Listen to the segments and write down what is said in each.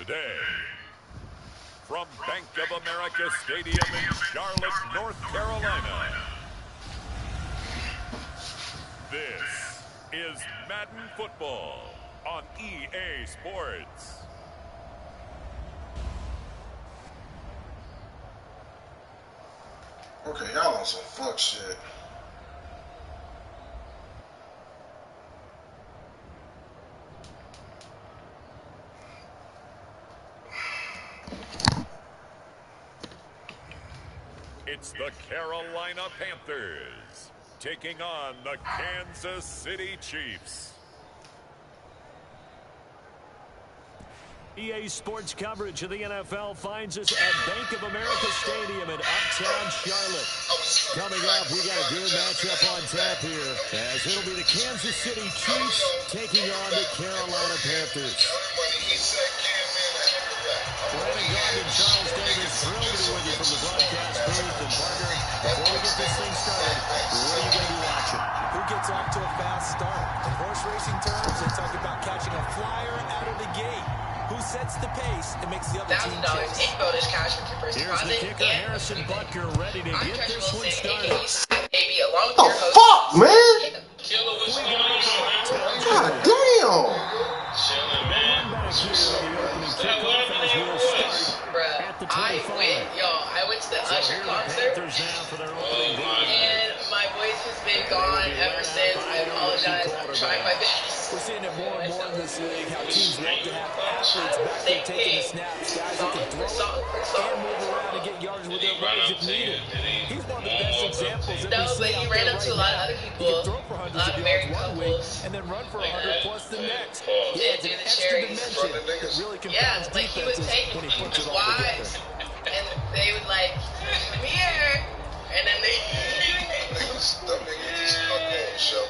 today. From Bank of America Stadium in Charlotte, North Carolina. This is Madden Football on EA Sports. Okay, y'all on some fuck shit. It's the Carolina Panthers taking on the Kansas City Chiefs. EA Sports coverage of the NFL finds us at Bank of America Stadium in Uptown Charlotte. Coming up, we got a good matchup on tap here, as it'll be the Kansas City Chiefs taking on the Carolina Panthers. Brandon Gardner, Charles Davis, thrilled to be with you from the broadcast booth. And partner, before we get this thing started, what are you going to be watching? Who gets off to a fast start? In horse racing terms, they talk about catching a flyer out of the gate. Who sets the pace and makes the other team chase? $1,000 in bonus cash with your first Here's deposit. the kicker, Harrison Butker, ready to get this one started. AB, along with What your the host. fuck, man? God damn. I went to the Usher concert, and my voice has been gone ever since. I apologize. I'm trying my best. We're seeing it more and more in this league, how teams love to have athletes back there taking the snaps, guys who can throw it and move around and get yards with their legs if needed. He's one of the best examples that we see but he out ran there up to a right lot of now. other He people, can throw for hundreds of married yards one week couples. and then run for 100 plus the next. He Yeah, adds do an the extra cherries. dimension that really Yeah, confounds like he would defenses take when he puts it all wives, together. and they would like, come here, and then they. Them niggas just not going to show.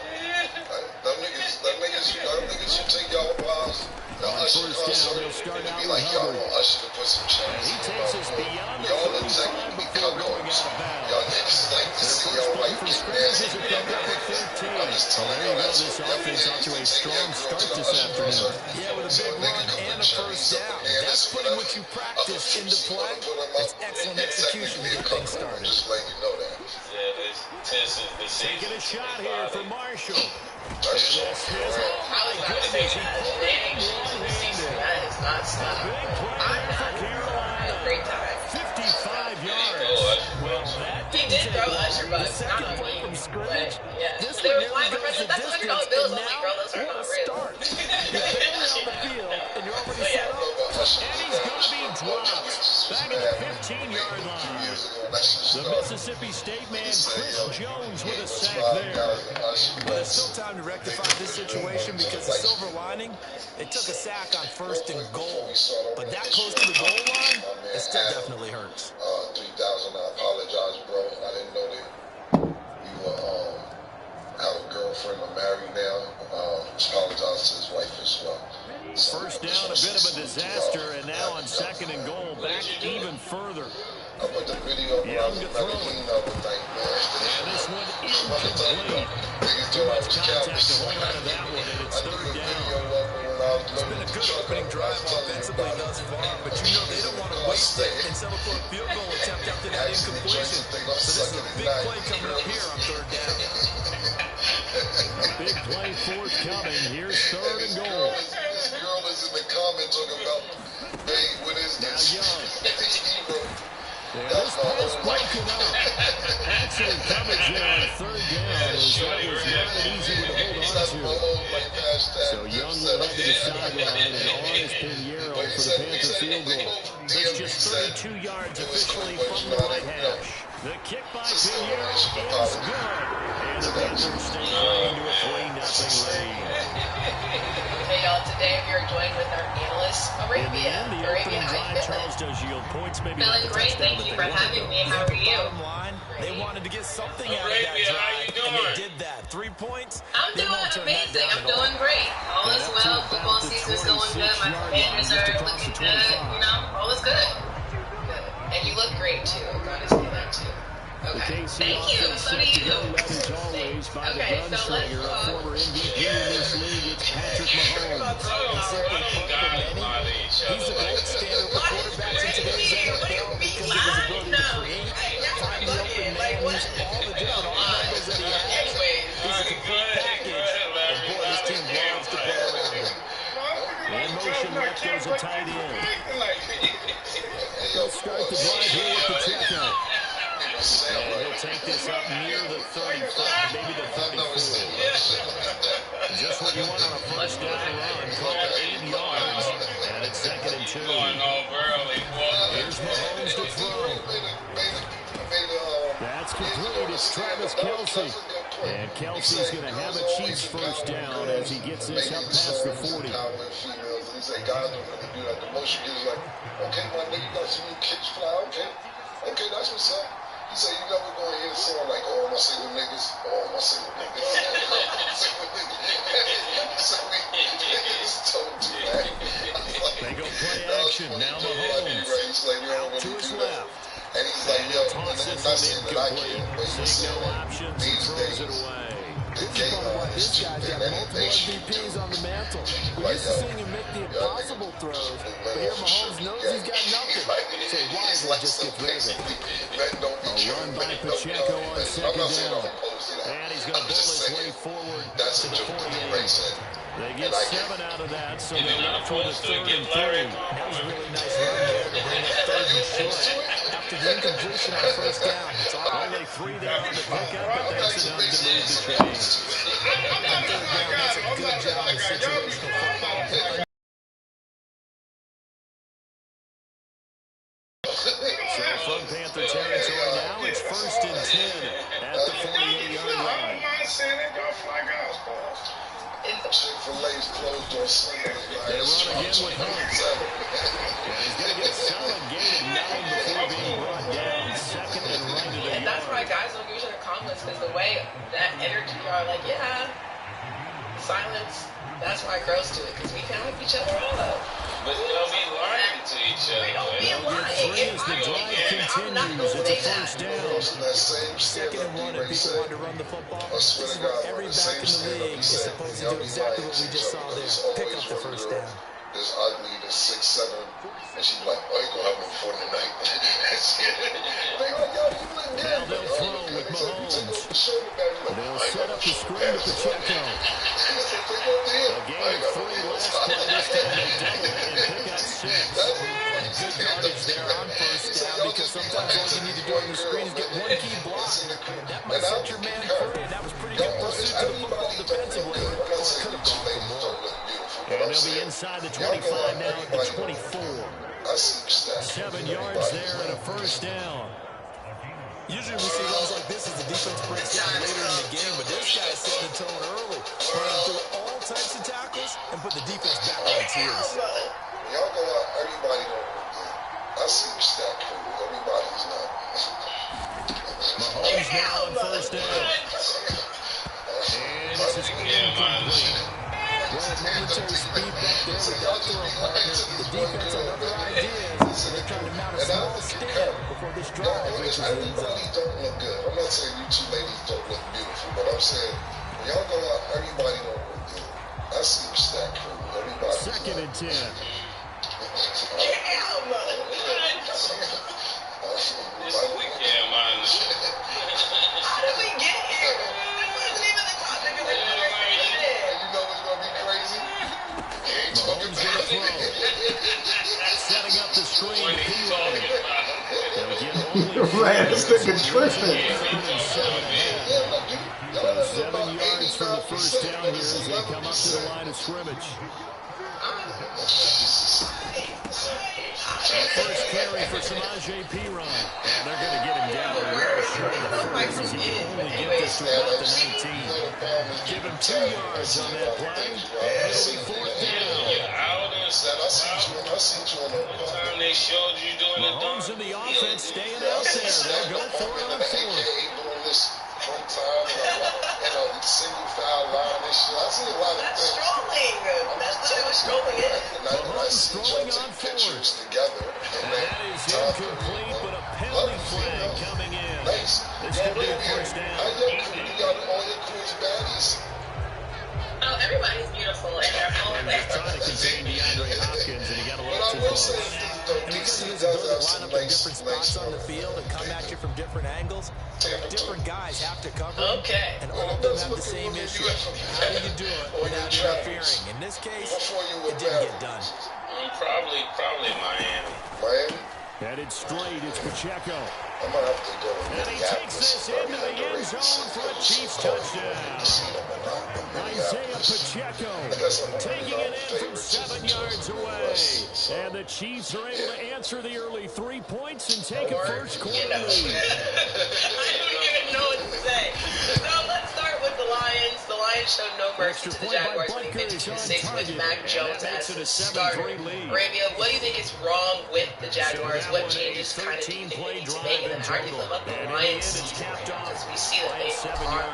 Them niggas should take y'all wives. Y'all Usher concert and be like, y'all want Usher to put some chains in your mouth. Y'all are technically cuckolds. Y'all niggas like to see your wife get nasty with other niggas. I'm just telling y'all that shit. Y'all niggas need to take that girl to the Usher concert. Yeah, with a So big a nigga run can and put a first cherries up down. in That's his putting what you practice into play. It's excellent execution to get things started. Just letting you know that. Taking a shot here for Marshall. That's I was about to say that. That is not stop. I'm having a great time. 55 yards. Well, that He did throw Usher bucks, not on me. But yeah, they were flying the president. That's $100 bills. I was like, girl, those are not real. You're barely on the field, and you're already set up. And he's going to be dropped back at the 15-yard line. The Mississippi State man, Chris Jones, with a sack there. But there's still time to rectify this situation because the silver lining, they took a sack on 1st and goal. But that close to the goal line, it still definitely hurts. 3,000, I apologize, bro. I didn't know that you have a girlfriend or married now. Apologize to his wife as well. First down, a bit of a disaster, and now on 2nd and goal, back even further. I put the video up when I was in Medellin the other night, man. And this one incomplete. Niggas thought I was Contact to Cowboys. hold on to that one, and it's I took 3rd a down. video of it when I was It's been a good opening drive offensively thus far, but you know they don't want to waste it and settle for a field goal attempt after that incompletion. So this is a big play coming up here on 3rd down. A big play forthcoming. Here's 3rd and goal. This girl is in the comments talking about, hey, what is Now this? Young. This pass broken up. Actually, coverage there on 3rd down is that was not an easy one to hold on to. So Young will head to the sideline, and on is Pinheiro for the Panther field goal. It's just 32 yards officially from the right hash. The kick by Pinheiro is good. And the Panthers stay into a 3-0 lead. Hey y'all, today we are joined with our analyst, Arabia. In the opening drive, Charles does yield points. Maybe not the Feeling great, touchdown thank you that for they wanted, having though. me. How are you? Bottom line, they wanted to get something out of that drive, and they did that. 3 points. I'm doing amazing. I'm doing great. All is well. Football season's going good. My Panthers are looking good. You know, all is good. Good. And you look great too. I'm going to say that too. The KC offense set to go led as always by the gunslinger, a former MVP in this league. It's Patrick Mahomes. He's the gold standard for quarterbacks in today's NFL because of his ability to create, find the open man, use all the different arm angles that he has. He's a complete package, and boy, this team loves to play around him. In motion, left goes a tight end. They'll start the drive here with Pacheco. And he'll take this up near the 35, maybe the 34. Just what you want on a first down run. Call it 8 yards. And it's 2nd and 2. Here's Mahomes to throw. That's complete. It's Travis Kelce. And Kelsey's going to have a Chiefs first down as he gets this up past the 40. He said, guys don't really do that. The motion is like, okay, my nigga, you got some new kids fly, okay. Okay, that's what's up. He said, you never go and hear someone like, oh, my single niggas, oh, my single niggas. They go play action. Now Mahomes out to his left. And he's like, yo, Toss and this then I one said that I incomplete. can't wait to see No him. options. He These throws it days, away. the game on This is guy's got multiple MVPs on the mantle. We're used to seeing him make the impossible throws, but here Mahomes knows he's got nothing. So wisely just gets rid of it. A run by Pacheco on 2nd down. And he's going to bull his way forward to the 48. They get 7 out of that, so they're left with a 3rd and 3. That was a really nice run there to bring up 3rd and short. After the incompletion on first down, it's all Only 3 there on the pickup, but that's enough to move the chains. on 3rd down. That's a good job of situational football. So from Panther territory now, it's 1st and 10 at the 48-yard line. Chick-fil-A's closed on Sunday. They run again with Hunt. And he's going to get a solid gain of 9 before being brought down. 2nd and right of the And that's why yard. guys don't give each other compliments, because the way that energy are like, yeah, silence. That's why girls do it, because we can hype each other up. But they'll be lying to each other. We don't be lying. If The drive continues. It's a first down. That same 2nd and 1, if people want to run the football, this is what every back in the league is supposed to do exactly what we just saw there. Pick up the first down. This ugly, this 6'7", and she's like, oh, you gonna have me for tonight. They like, yo, you look good. Now they'll throw with Mahomes. They'll set up the screen to Pacheco. A gain of 3 last play. This time they double it and pick up 6. Good yardage there on first down, because sometimes all you need to do on the screen is get one key block. That might set your man free. That was pretty good pursuit to the football defensively. Or it could have gone for more. And they'll be inside the 25 now at the 24. 7 yards there and a first down. Usually we see runs like this as the defense breaks down later in the game, but this guy set the tone early, running through all types of tackles and put the defense back on its heels. Y'all go out, everybody gonna look good. I see your stat crew. Everybody's not. Mahomes now on first down. And this is incomplete. Well, momentary speed back there with that throw partner. The defense had other ideas, and they're trying to mount a small stand before this drive reaches the end zone. Everybody don't look good. I'm not saying you two ladies don't look beautiful, but I'm saying when y'all go out, everybody don't look good. I see your stat crew. Everybody. 2nd and 10. It's a weekend, man. How did we get here? That wasn't even the topic of the conversation. You know what's gonna be crazy? Mahomes going to throw. Setting up the screen. They'll get only Man, this nigga tripping. 7 yards from the first down here as they come up to the line of scrimmage. First carry for Samaje Perine. And they're going to get him down real short of the first as he can only get this to about the 19. Give him 2 yards on that play. And it'll be 4th down. Time they showed you doing the dunk. Mahomes in the offense staying out there. They'll go for it on 4th. Single foul line and shit. I see a lot of That's things. strolling. That's what it was strolling in. Mahomes throwing on 4th. Together. And that is incomplete, but a penalty flag coming in. Nice. The first down. How you got all your cool baddies? Oh, everybody's beautiful in their own way. Trying to contain DeAndre Hopkins, and he got a little too close. And because of his ability to line up in different spots on the field and come at you from different angles, different guys have to cover him, and all of them have the same issue. How do you do it without interfering? In this case, it didn't get done. Probably Miami. Miami? Headed straight, it's Pacheco. I'm going to have to go to And he takes this into the end zone for a Chiefs touchdown. Isaiah Pacheco taking it in from 7 yards away. And the Chiefs are able to answer the early 3 points and take a first quarter lead. I don't even know what to say. So let's start with the Lions. The Lions showed no mercy to the Jaguars when he 52-6 with Mac Jones as the starter. Arabia, what do you think is wrong with the Jaguars? What changes kind of do you think they need to make? And then how do you feel about the Lions? Because we see that they are.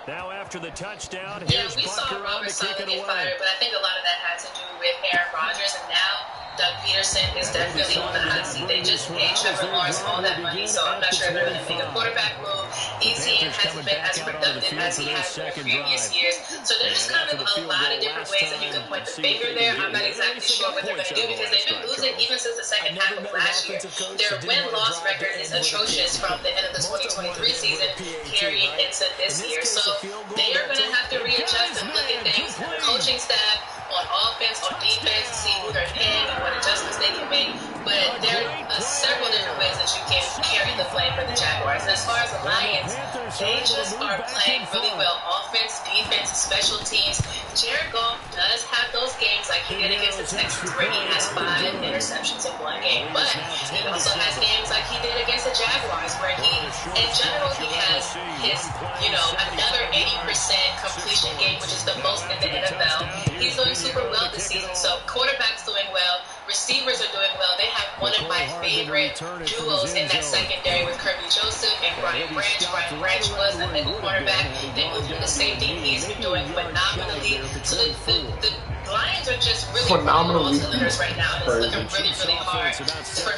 Now after the touchdown, yeah, we saw Robert Saleh get fired, but I think a lot of that had to do with Aaron Rodgers, and now Doug Peterson is definitely on the hot seat. They just paid Trevor Lawrence all that money, so I'm not sure if they're going to make a quarterback move. Etienne hasn't been as productive as he has been in previous years, so there's just kind of a lot of different ways that you can point the finger there. I'm not exactly sure what they're going to do because they've been losing even since the second half of last year. Their win-loss record is atrocious from the end of the 2023 season carrying into this year, so they are going to have to readjust and look at things. The coaching staff on offense, on defense, see who they're paying and what adjustments they can make. But there are several different ways that you can carry the flame for the Jaguars. And as far as the Lions, they just are playing really well. Offense, defense, special teams. Jared Goff does have those games like he did against the Texans where he has 5 interceptions in one game. But he also has games like he did against the Jaguars where he, in general, he has his, another 80% completion game, which is the most in the NFL. He's doing super well this season. So quarterback's doing well. Receivers are doing well. They have one of my favorite duos in that secondary with Kirby Joseph and Brian Branch. Brian Branch was a nickel cornerback. They moved him to safety. He's been doing phenomenally. So the Lions are just really phenomenal cylinders right now. It's looking really, really hard for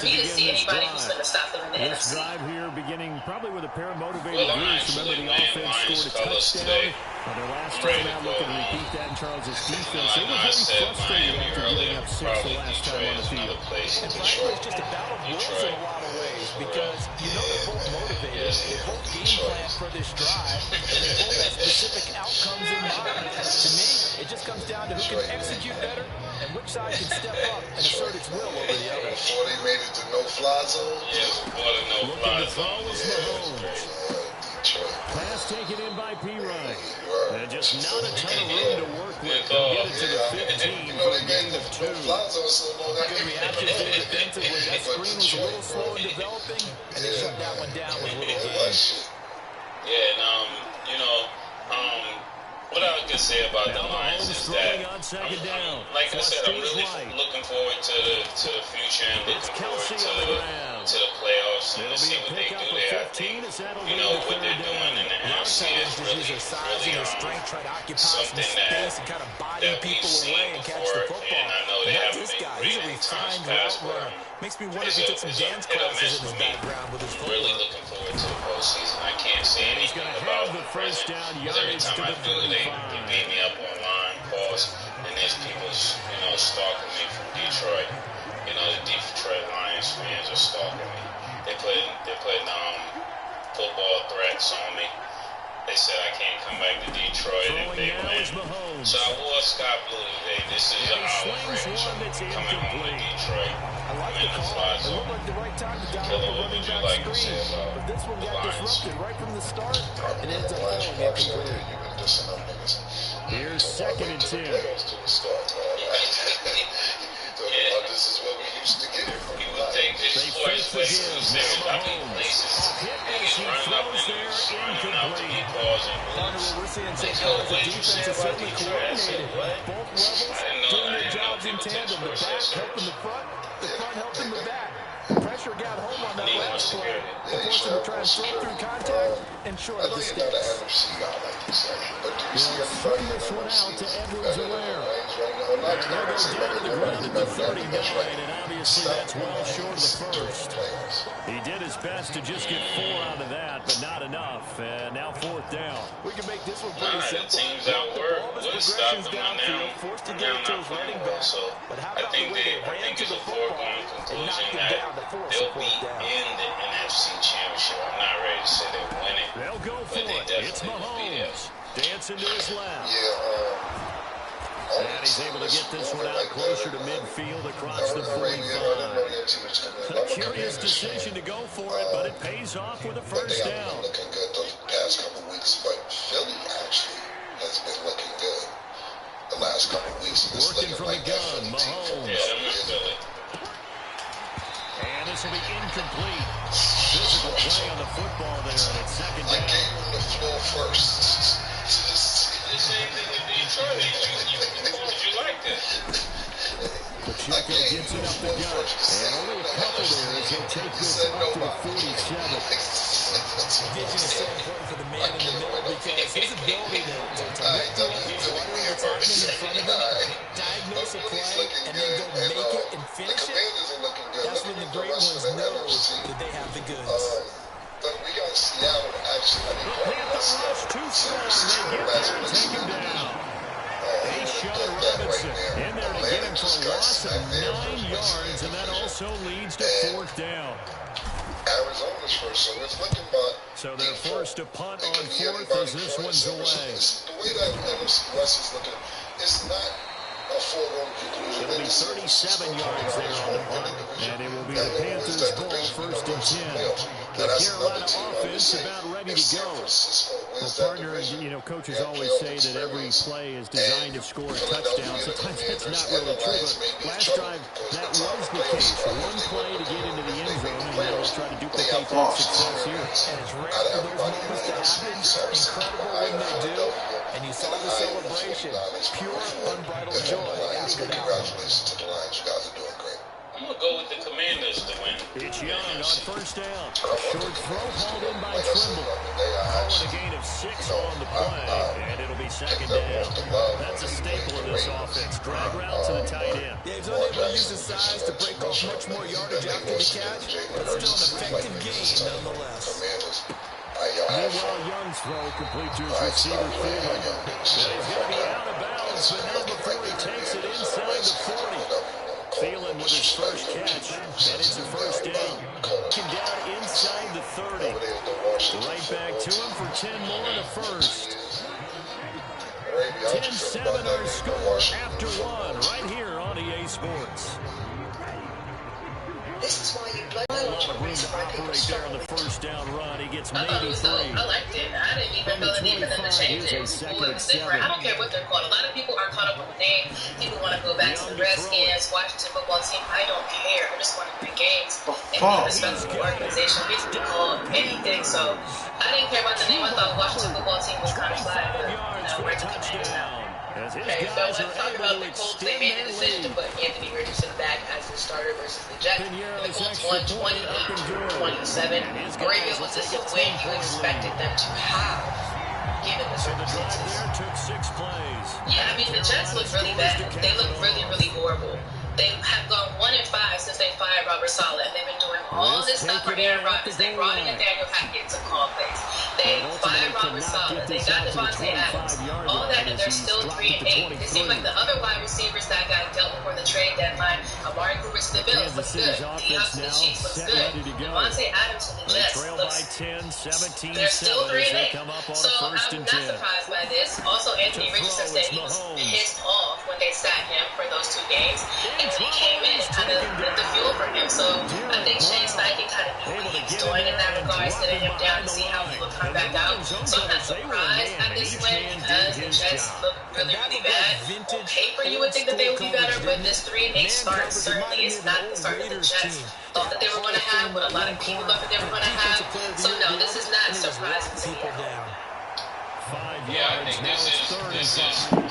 me to see anybody who's going to stop them in the NFC. Drive here beginning probably with a pair of motivated Bruce. Remember the offense scored a touchdown. Their last time out, looking to repeat that in Charles' defense. They were very frustrated after giving up 6 the last time on the field. And frankly, it's just a battle of wills in a lot of ways because they're both motivated. They both game plan for this drive, and they both have specific outcomes in mind. To me, it just comes down to who can execute better and which side can step up and assert its will over the other. Before they made it to no-fly zone? Yes, before the no-fly zone. Pass taken in by P-Ryan. And just not a ton of room to work with. They'll get it to the 15 for a gain of 2. Good reaction defensively. That screen was a little slow in developing, and they shut that one down with little gain. Yeah, and what I can say about the Lions is that, like I said, I'm really looking forward to the future and looking forward to the playoffs and to see what they do there. I think, what they're doing in the NFC is really something that we've seen before, and I know they haven't been great in times past, but makes me wonder if he took some dance classes in his background with his footwork. Really looking forward to the postseason. I can't say anything about the present, because every time I do, they beat me up online, pause, and there's people, stalking me from Detroit. The Detroit Lions fans are stalking me. They're putting football threats on me. They said I can't come back to Detroit if they win. So I wore Scott Blue today. This is an hour fringe coming home to Detroit. I'm in the fly zone. Killer, what would you like to say about the Lions? Right from the start, and ends up falling incomplete. Here's 2nd and 10. This is what we used to get from you would take this sports places and say, I mean, places. Niggas running up in the running out to get balls and blues. What did you say about Detroit? I said, what? I didn't know that. Jobs in tandem. The back helping the front helping the back. pressure got home on that Need more last play. security. Forced him to try and throw through contact and short I of know the you're not an sticks. NFC guy like you say, but do you see He'll anybody swing in this the one NFC out to better Edwards than the Alaire. Lions right now? Not And they'll go down to the ground at the 39, and obviously that's well short of the first. He did his best to just get 4 out of that, but not enough. And now 4th down. We can make this one pretty The simple. teams outwork would stop them downfield, forced to get it to his running back. So But how I about think the way they ran to it's the a football foregone and conclusion knocked him that down to force they'll the be fourth down? in the NFC Championship. I'm not ready to say they win it, They'll go but for they it. It's definitely will be there. Mahomes. Dancing to his left. Yeah, And he's able to get this one out closer to midfield across the 45. A curious decision to go for it, but it pays off with a first they down. haven't been looking good the past couple weeks, but Philly actually has been looking good the last couple weeks. It's Working looking from like the that gun, Philly team from Mahomes. Yeah, them in Philly. And this will be incomplete. Physical play on the football there, and it's second I down. gave him the floor first. The same thing with Detroit. You like this? Pacheco gets it up the gut. And only a couple there as he'll take this up to the 47. Vision is so important for the man in the middle because his ability to look through his runner that's happening in front of him, diagnose a play, and then go make it and finish it. That's when the great ones know that they have the goods. But we got Seattle actually. The Panthers rush too strong. They get there and take him down. Sean Robinson in there to get him for a loss of 9 yards, and that also leads to 4th down. Arizona's first, so it's looking about. So they're forced to punt on 4th as this one's away. The way that NFC West is looking, it's not a foregone conclusion. It'll be 37 yards there on the punt, and it will be the Panthers' ball, 1st and 10. The Carolina offense about ready to go. Well, partner, coaches always say that every play is designed to score a touchdown. Sometimes that's not really true, but last drive, that was the case. One play to get into the end zone, and now they'll try to duplicate that success here. And it's rare for those moments to happen. Incredible when they do. And you saw the celebration. Pure, unbridled joy after that. Congratulations to the Lions. You guys are doing great. I'm going to go with the Commanders to win. It's Young on 1st down. Short throw hauled in by Trimble. Calling a gain of 6 on the play, and it'll be 2nd down. That's a staple of this offense. Drag route to the tight end. Yeah, he's unable to use his size to break off much more yardage after the catch, but still an effective gain nonetheless. Meanwhile, Young's throw complete to his receiver, Thielen. He's going to be out of bounds, but not before he takes it inside the 40. Thielen with his first catch, and it's a 1st down. Down inside the 30. Right back to him for 10 more in the 1st. 10-7 our score after 1 right here on EA Sports. This is why you blood A lot of room to operate there on the 1st down run. He gets maybe 3. I liked it. I didn't even feel the need for them to change it. It was cool. It was different. I don't care what they're called. A lot of people aren't caught up with the name. People want to go back to the Redskins, Washington football team. I don't care. I just want to win games and be respectful organization. We can call anything. So I didn't care about the name. I thought Washington football team was kind of flat, but we're the Commanders now. Okay, so let's talk about the Colts. They made the decision to put Anthony Richardson back as the starter versus the Jets. And the Colts won 28-27. Arabia, was this a win you expected them to have, given the circumstances? Took 6 plays. Yeah, I mean, the Jets look really bad. They look really, really horrible. They have gone 1-5 since they fired Robert Saleh, and they've been doing all this stuff for Aaron Rodgers. They brought in Daniel Hackett to call plays. They fired Robert Saleh. They got Devontae Adams. All that, and they're still 3-8. It seems like the other wide receivers that got dealt before the trade deadline, Amari Cooper to the Bills looks good. Diaz to the Chiefs looks good. Devontae Adams to the Jets looks good. They're still 3-8. So I'm not surprised by this. Also, Anthony Richardson said he was pissed off when they sat him for those 2 games. And when he came in, it kind of lit the fuel for him. So I think Shane Steichen kind of knew what he was doing in that regard, sitting him down to see how he would come back out. So I'm not surprised at this win because the Jets look really, really bad. On paper, you would think that they would be better, but this 3-8 start certainly is not the start that the Jets thought that they were going to have, what a lot of people thought that they were going to have. So no, this is not surprising to me at all. Yeah, I think this is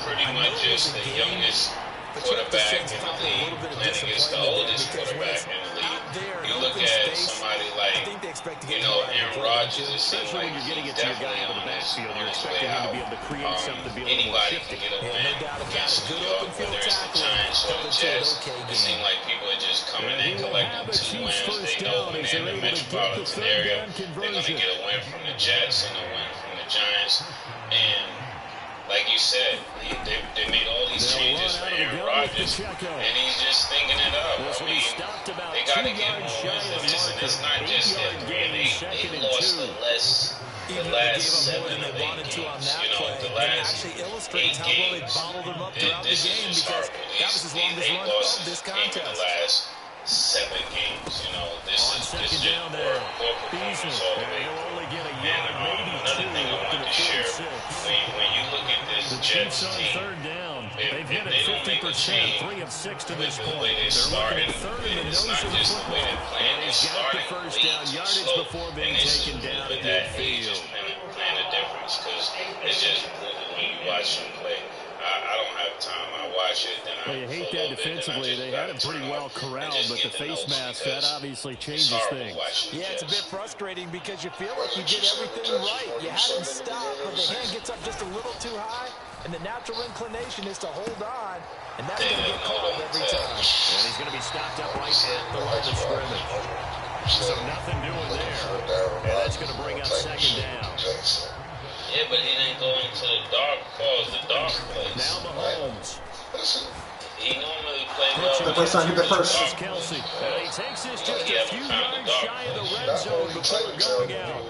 pretty much just the youngest quarterback in the league playing against the oldest quarterback in the league. you look at somebody like, Aaron Rodgers, it seems like he's definitely on his way out. Anybody can get a win against New York, whether it's the Giants or the Jets. It seems like people are just coming in collecting 2 wins. They know when they're in the metropolitan area, they're going to get a win from the Jets and a win from the Giants. And like you said, they made all these changes for Aaron Rodgers, and he's just thinking it up. I mean, they got to get more wins than this, and it's not just their 3-8. They lost the last 7 of 8 games. The last 8 games. And this is just horrible. These 8 losses came in the last 7 games. This is just poor performance all the way through. And another thing I wanted to share, when you look at this Jets team, if they don't make a change with the way they started, it's not just the way they're playing. They're starting way too slow, and it's with that age is playing a difference, because it's just brutal when you watch them play. I don't have time. I watch it, then well, you hate that defensively. They had him pretty well corralled, but the face mask, that obviously changes things. Yeah, it's a bit frustrating because you feel like you did everything right. You had him stopped, but the hand gets up just a little too high, and the natural inclination is to hold on, and that's going to get called every time. And he's going to be stopped up right at the line of scrimmage. So nothing doing there. And that's going to bring up second down. Yeah, but he didn't go into the dark place. Now Mahomes. He normally plays well. The first time, the first. Kelsey. He takes this just a few yards shy of the red zone before going out.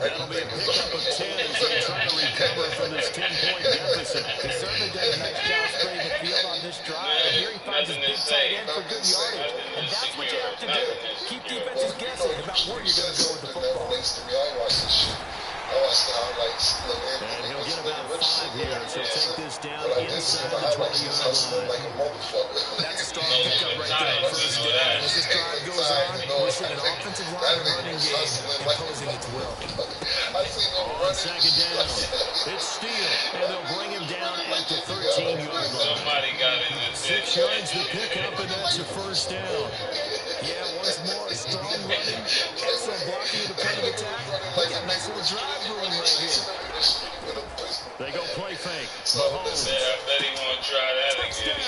That'll be a pickup of 10 as they try to recover from this 10-point deficit. He certainly did a nice job spreading the field on this drive. And here he finds his big tight end for good yardage. And that's what you have to do. Keep defenses guessing about where you're going to go with the football. I watched the highlights. And he'll get about 5 here. So take this down inside the 20-yard line. That's a strong pickup right there. First down. As this drive goes on, we're seeing an offensive line running game imposing its will. On second down, it's Steele, and they'll bring him down at the 13-yard line. Somebody got in the 6 yards to pick up, and that's a first down. Yeah, once more, strong running, excellent blocking of the point of attack. We got a nice little drive brewing right here. They go play fake. Mahomes. I bet he won't try that again.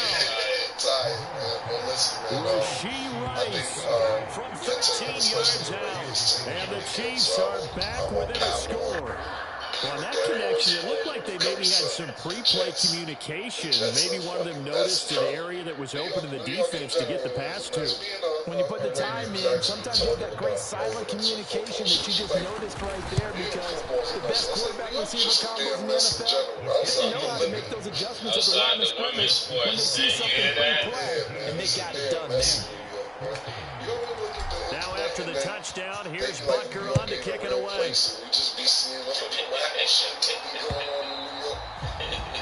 Tired, man. But listen, man. Rasheed Rice from 13 yards out. And the Chiefs are back within a score. On that connection, it looked like they maybe had some pre-play communication. Maybe one of them noticed an area that was open in the defense to get the pass to. When you put the time in, sometimes you have that great silent communication that you just noticed right there, because the best quarterback receiver combos in the NFL, they know how to make those adjustments at the line of scrimmage when they see something pre-play, and they got it done there. Now after the touchdown, here's Butker on to kick it away.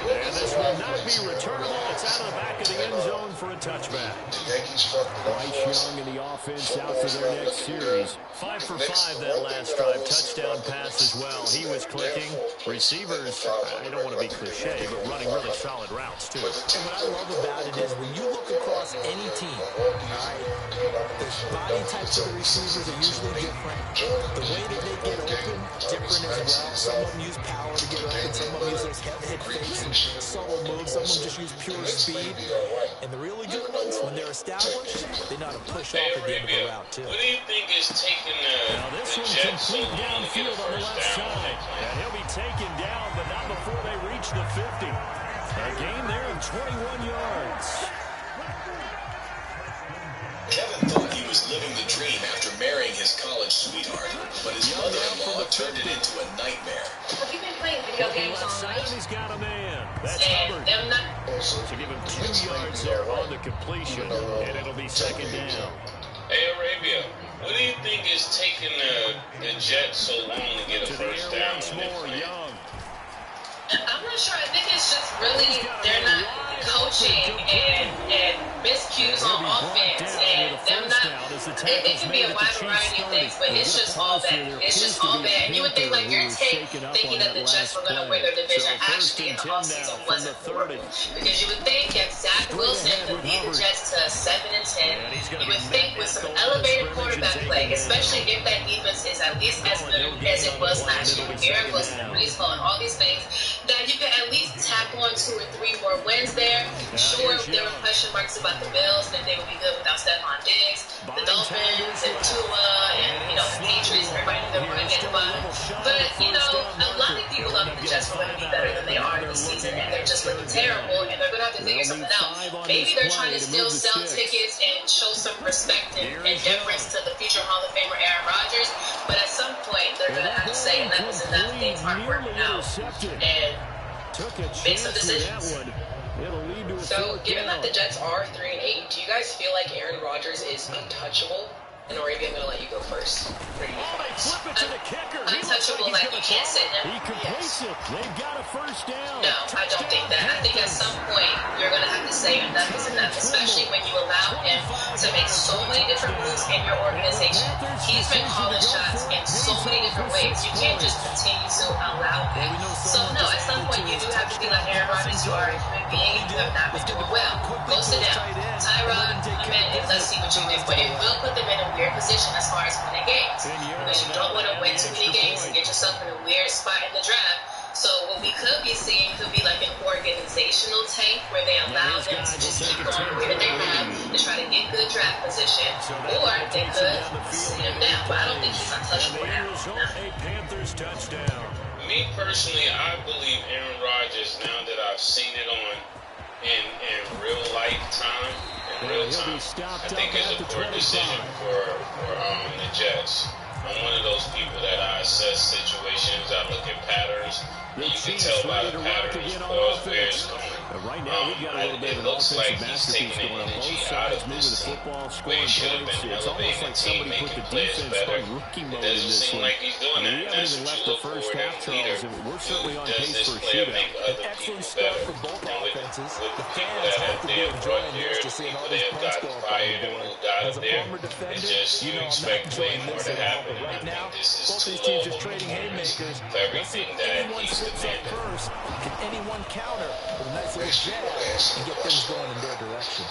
And this will not be returnable. It's out of the back of the end zone for a touchback. Bryce Young and the offense out for their next series. 5 for 5 that last drive. Touchdown pass as well. He was clicking. Receivers, I don't want to be cliche, but running really solid routes too. And what I love about it is when you look across any team, all right, the body types of the receivers are usually different. The way that they get open, different as well. Some of them use power to get open. Some of them use those head fakes and subtle moves. Some of them just use pure speed. And the really good ones, when they're established, they know how to push off at the end of the route too. What do you think is taking now this one complete downfield on the left side. And he'll be taken down, but not before they reach the 50. A gain there of 21 yards. Kevin thought he was living the dream after marrying his college sweetheart, but his mother-in-law turned it into a nightmare. Have you been playing video games all night? He's got a man. That's Yeah, Hubbard. them not. To give him 2 yards there on the completion, and it'll be second down. Hey, Arabia, what do you think is taking the Jets so long to get a first down? Once more, Young. I'm not sure. I think it's it's just really, they're not coaching and miscues on offense, and them not, it can be a wide variety of things, but it's just all bad. It's just all bad. And you would think, like, your take thinking that the Jets were going to win their division actually in the offseason wasn't horrible. Because you would think if Zach Wilson could lead the Jets to 7-10, you would think with some elevated quarterback play, especially if that defense is at least as good as it was last year, with Garrett Wilson, Brees Hall, and all these things, that you could at least tap on 2 or 3 more wins there. Sure, there were question marks about the Bills, that they would be good without Stephon Diggs, the Dolphins, and Tua, and, the Patriots, everybody knew they were going to get the bottom. But, a lot of people thought that the Jets were going to be better than they are this season, and they're just looking terrible, and they're going to have to figure something out. Maybe they're trying to still sell tickets and show some respect and deference to the future Hall of Famer Aaron Rodgers, but at some point, they're going to have to say enough is enough, things aren't working out, and make some decisions. So, given that the Jets are 3-8, do you guys feel like Aaron Rodgers is untouchable? And Origi, I'm going to let you go first. Untouchable, like you can't sit him? Yes. They've got a first down. No, I don't think that. I think at some point you're going to have to say enough is enough, especially when you allow him to make so many different moves in your organization. He's been calling shots in so many different ways. You can't just continue to allow him. So, no, at some point you do have to be like Aaron Rodgers. You are a human being. You have not been doing well. Go sit down. Tyrod, come in and let's see what you do. But it will put them in a weird position as far as winning games, because you don't want to win too many games and get yourself in a weird spot in the draft. So what we could be seeing could be like an organizational tank where they allow them to just keep going the way that they have to try to get good draft position, or they could sit him down. But I don't think he's untouchable now. A Panthers touchdown. Me personally, I believe Aaron Rodgers, now that I've seen it in real lifetime, I think it's a poor decision for the Jets. I'm one of those people that I assess situations, I look at patterns, and you can tell by the patterns where it's going. It looks like he's taking the energy out of this team, where he should have been elevating the team, making players better. It doesn't seem like he's doing that, and that's what you look for in a leader who does this player make other people better. And with the people that they have brought there, the people they have gotten fired and moved out of there, it's just you expect way more to happen, and I think this is too low for everything that he's demanding. Can anyone counter with a nice little jab and get things going in their direction?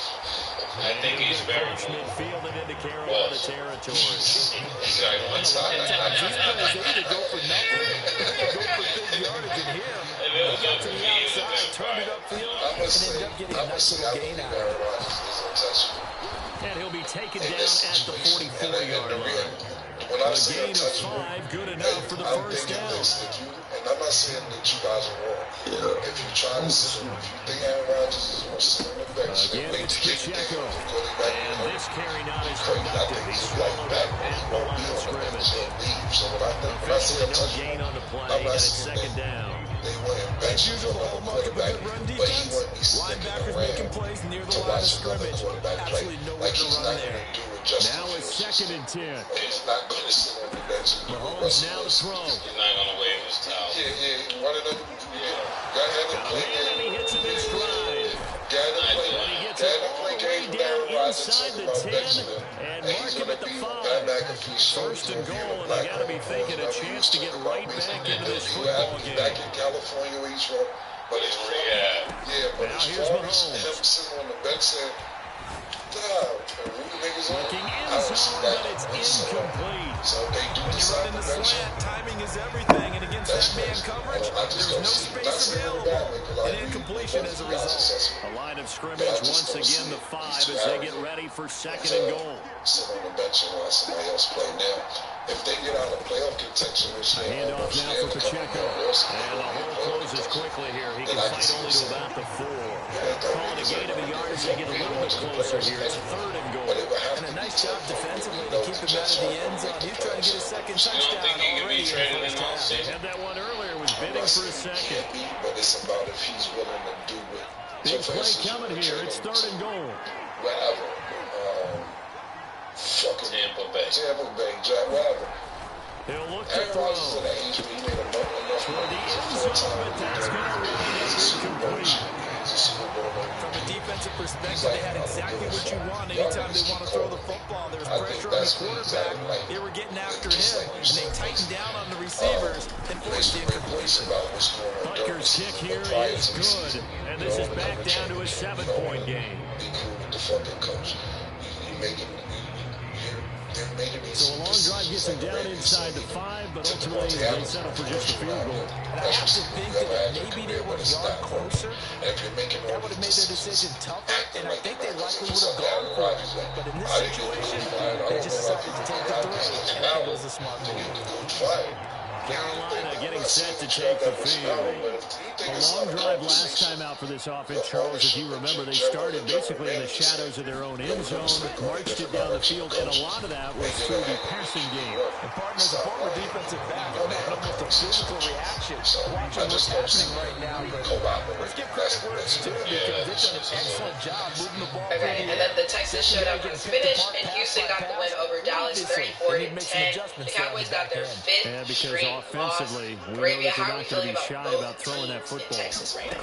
I think he's very midfield and into Carolina territory. He's like, what's that? These players, they either go for nothing, they go for big yardage in him. They got to the outside, turned it upfield, and ended up getting a nice little gain out of it. And he'll be taken down at the 44-yard line. When I A say gain of untouchable, 5, good enough for the I'm first thinking down. this, and I'm not saying that you guys are wrong. If you try to sit him, if you think Aaron Rodgers is going to sit on the bench, Again, wait it's to get the game Pacheco. off, go back And home. this carry not as Crazy. I productive. think He's he's right swallowed back. up at He the won't line be of on the bench. scrimmage. He'll leave. So when I say Officially no untouchable, gain on the play, I'm and not it's saying second that down. they wouldn't bench him for another quarterback, but he wouldn't be sticking Linebackers making around plays near the to line of watch another scrimmage. quarterback play. Absolutely nowhere Like to he's run not there. going to do what Justin Now it's Fields second is. and 10. He's not going to sit on the bench and do what Mahomes Russell now to Wilson throw. is. He's not going to wave his towel. Yeah, one of them. Go ahead and play And he hits him in stride. Go ahead and play. He gets Go it ahead and all play the way games with down Aaron Rodgers inside talking the about 10 benching him, and he's mark him going at to the be 5. right back if he shows First and he's gonna goal, be and black they got to be on thinking a whatever he chance was to get talking about right back recently. into this He football would game. back in California where he's from, but He's as rehab. but Now as here's far as Mahomes. him sitting on the bench saying, and rooting niggas on, Looking I in don't see zone, that but it's whatsoever. incomplete. So if they do When you decide run in to the bench him, slant, timing is everything, and against that's that man crazy. coverage, I just there's don't no see. Not space saying available, bad, because I and agree with incompletion both as a of you guys' result. assessment. A line of But I scrimmage just once don't again see the 5 these two as they get arrogant ready for second to and goal. sit on the bench and watch somebody else play. Now, if they get out of playoff contention, which they Handoff almost now did for a couple Pacheco. of years ago, And the hole closes quickly here. He can then I fight see only what's to up. about the 4. Yeah, Calling a gain of a yard as they get a little bit closer here. It's third and goal. But it would have And to a be nice job tough. defensively You to know keep the him out Jets of the aren't end gonna zone. make He's the trying to get a playoffs. second You don't touchdown think he can be already in the traded in first the half. offseason? Had that one earlier, was I'm bidding not for a saying he second. can't be, but it's about if he's willing to do it. Big So, for play instance, you coming would here. trade It's him third to and goal. wherever. Fucking Tampa Bay. Tampa Bay, Jack, wherever. He'll look to Aaron Rodgers is throw. at that age where he made enough toward the end zone, but that's going to wind up incomplete. From a defensive perspective, they had exactly what you want. Anytime they want to throw the football, there's pressure on the quarterback. They were getting after him, and they tightened down on the receivers and forced the incompletion. Butker's kick here is good, and this is back down to a 7-point game. Be cool with the fucking coach. So a long drive gets him down inside the 5, but ultimately they settle for just a field goal. And I have to think that maybe they were a yard closer. That would have made their decision tougher, and I think they likely would have gone for it. But in this situation, they just decided to take the 3, and I think it was a smart move. Carolina getting set to take the field. A long drive last time out for this offense, Charles. If you remember, they started basically in the shadows of their own end zone, marched it down the field, and a lot of that was through the passing game. And partners, a former defensive back, I'm making almost a physical reaction watching what's happening right now. But let's give credit where it's due, because they've done an excellent job moving the ball. Okay, and then the Texas showdown was finished, and Houston got the win over Dallas 34-10. The Cowboys got their 5th straight offensively, loss. we know that they're not going to be shy about throwing that football. Texas right now.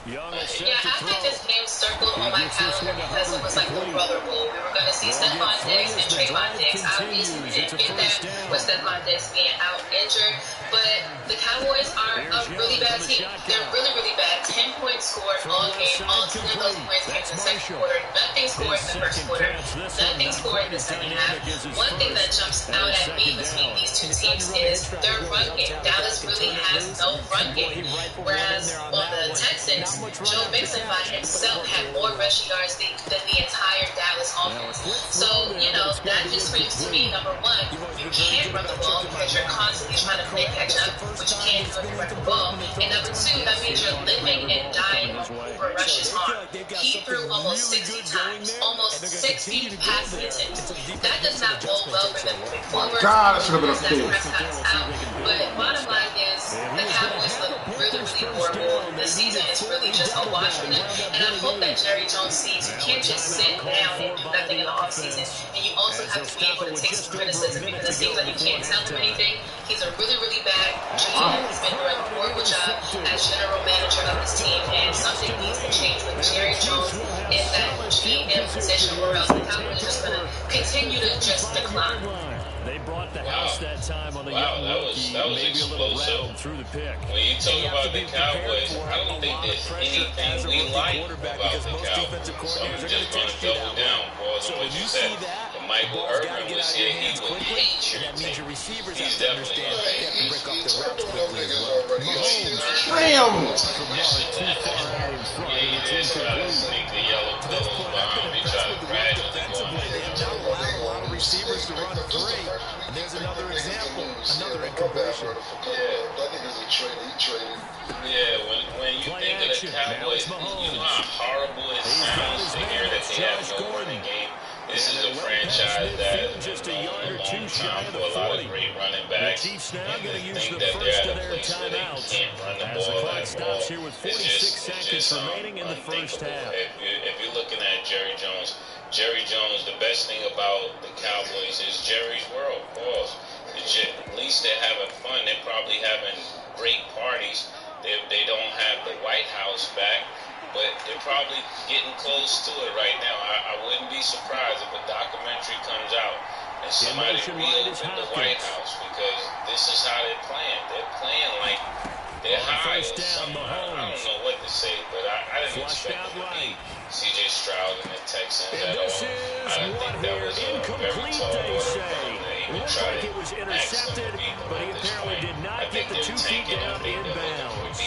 Young is set Yeah, to I throw. think this game circled on my calendar because it was like the Brother Bowl. We were going to see Stephon Diggs and Trayvon Diggs. Obviously, we didn't get that with Stephon Diggs being out injured. But the Cowboys are a really bad team. They're really, really bad. 10-point scored all game. All 10 of those points came in the second quarter. Nothing scored in the first quarter. Nothing scored in the second half. One thing that jumps out at me between these two teams is their run game. Dallas really has no run game. Whereas on the Texans, Joe Mixon by himself had more rushing yards than the entire Dallas offense. So, you know, that just screams to me, number one, you can't run the ball because you're constantly trying to play catch up, which you can't do if you run the ball. And number two, that means you're living and dying over Rush's arm. He threw almost 60 times, almost 60 passing attempts. That does not bode well for them moving forward. God, that should have been a Dak Prescott's out. But bottom line is, the Cowboys look really, really horrible. The season is really just a wash for them. And I hope that Jerry Jones sees you can't just sit down and do nothing in the offseason. And you also have to be able to take some criticism, because it seems like you can't tell him anything. He's a really, really bad GM. He's been doing a horrible job as general manager of his team. And something needs to change with Jerry Jones in that GM position, or else the Cowboys are just going to continue to just decline. They brought the house that time on the young rookie, that was maybe a little explosive. rattled through the pick. When you talk about the Cowboys, I don't think there's anything we like about the Cowboys. So I'm just going to double down, pause on what you said. But Michael Irvin was here, he would hate your team. He's definitely going to hate you. Damn! Yeah, he did try to sneak the yellow pillows behind me, try to gradually go on. Receivers to run 3, and there's another example, another incompletion. That nigga's a trader. He traded. Yeah, when you think of the Cowboys, you know how horrible it sounds to hear that they have no running game. This is a franchise that has been known a long time for a lot of great running backs, and to think that they're at a place where they can't run the ball at all, it's just unthinkable. If you're looking at Jerry Jones, the best thing about the Cowboys is Jerry's world. Pause. At least they're having fun. They're probably having great parties. They don't have the White House back, but they're probably getting close to it right now. I wouldn't be surprised if a documentary comes out and somebody reopened the White House, because this is how they're playing. They're playing like they're high or something. I don't know what to say, but I didn't expect it to be C.J. Stroud and the Texans at all. I didn't think that was a very tall order for them to even try to intercepted, but he apparently did not get the 2 feet down inbounds.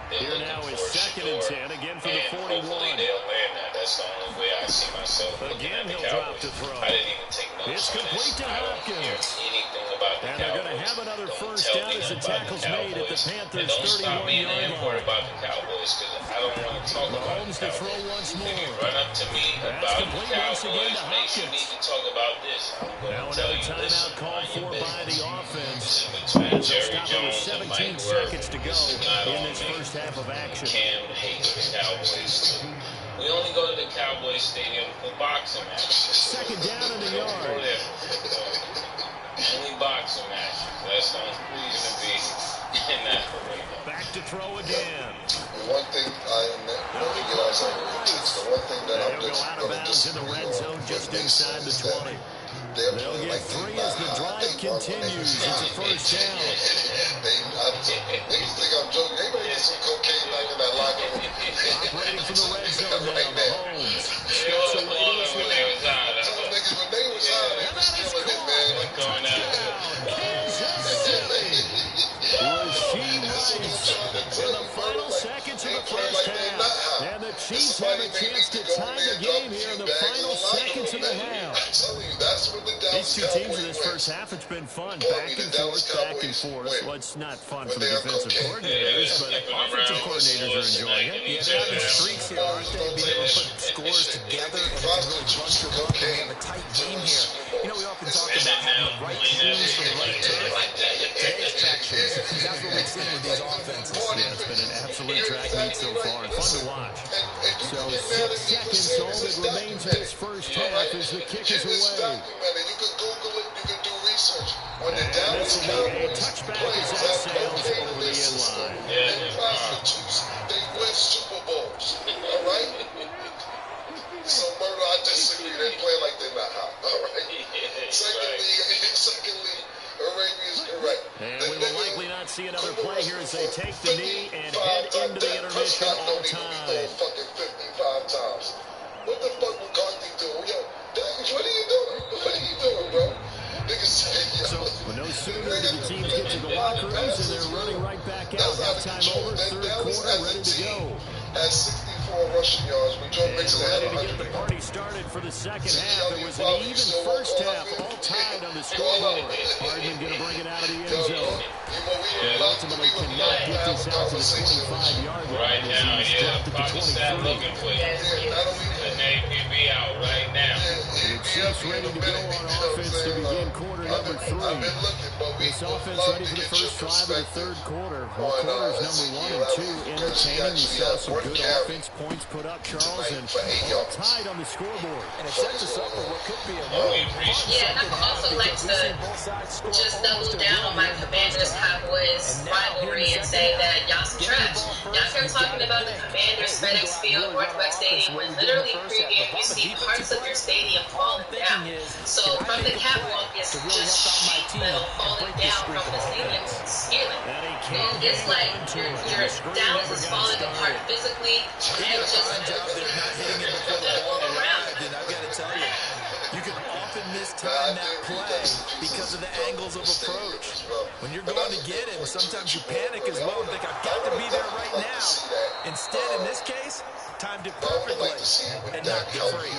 Here now is 2nd and 10, again for the 41. Hopefully they'll land that. That's the only way I see myself looking at the Cowboys. I didn't even take notes on this. I don't hear anything about the Cowboys. And they're going to have another first down as the tackle's made at the Panthers' 31-yard line. Don't stop being an import about the Cowboys, because I don't want to talk about the Cowboys. If you run up to me about the Cowboys, make sure you need to talk about this. I'm going to tell you this is none of your business. This is between Jerry Jones and Mike Irvin. This is not on me. Cam hates the Cowboys too. We only go to the Cowboys Stadium for boxing matches. 2nd down in the yard. Go there for football. Only boxing matches. That's the only reason to be. Back to throw again. One thing the one thing that I'm just going to disagree on with Mason is that they're playing like three as the drive continues. It's a first down. Niggas think I'm joking. They might get some cocaine back in that locker room. Operating from the red zone now. Right now. Mahomes. Some niggas, when they was high, they was killing it, man. Going out. In the final seconds of the first half. And the Chiefs have a chance to tie the game here in the final seconds of the half. I'm telling you, that's what the These two teams in this first half, it's been fun. Back and forth. Well, it's not fun for the defensive coordinators, but offensive coordinators are enjoying it. Yeah, they're having streaks here, aren't they? Being able to put scores together and really bunch them up. And we have a tight game here. You know, we often talk about having the right shoes for the right turf. Today's track shoes. That's what we've seen with these offenses. Yeah, it's been an absolute track meet so far and fun to watch. So 6 seconds, all that remains in this first half as the kick is away. You can Google it, you can do research. When the And Dallas this will be a Cowboys touchback play as that that sails cocaine over the based system, end line. they prostitutes, they win Super Bowls. All right? So, Murder, I disagree. They play like they're not hot. All right? Secondly, Arabia's correct. And we will likely not see another play here as they take the knee and head into the intermission all time. Fucking 55 times. What the fuck McCarthy doing? Yo, Daniels, what are you doing? What are you doing, bro? Niggas say, yo. So, no sooner do the teams get to the locker rooms and they're running right back out. Halftime over, third quarter, ready to go. At 64 rushing yards, with Joe Mixon had ready to get the party started for the second half. It was an even first half, all tied on the scoreboard. Hardman going to bring it out of the end zone. And ultimately cannot get this out to the 25-yard line. Right now, yeah, Pakistan looking for you. The name could be out right now. The Chiefs ready to go on offense to begin quarter number 3. This offense ready for the first drive of the third quarter. Well, quarters number 1 and 2 entertaining. We saw some good offense points put up, Charles, and all tied on the scoreboard. And it sets us up for what could be a Yeah, and I would also like to just double down on my Commanders-Cowboys rivalry and say that y'all some trash. Y'all here talking about the Commanders, FedEx Field, Northwest Stadium, when literally pregame you see parts of your stadium falling down. So from the catwalk, it's just sheet metal falling down from the stadium ceiling. And it's like your Dallas is falling apart physically and just all around. And I've got to tell you, you can often mistime that play because of the angles of approach. When you're going to get him, sometimes you panic as well and think, I've got to be there right now. Instead, in this case, timed it perfectly and knocked it free.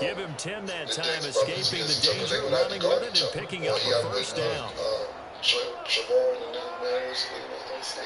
Give him 10 that time, escaping the danger, running with it, and picking up a first down. He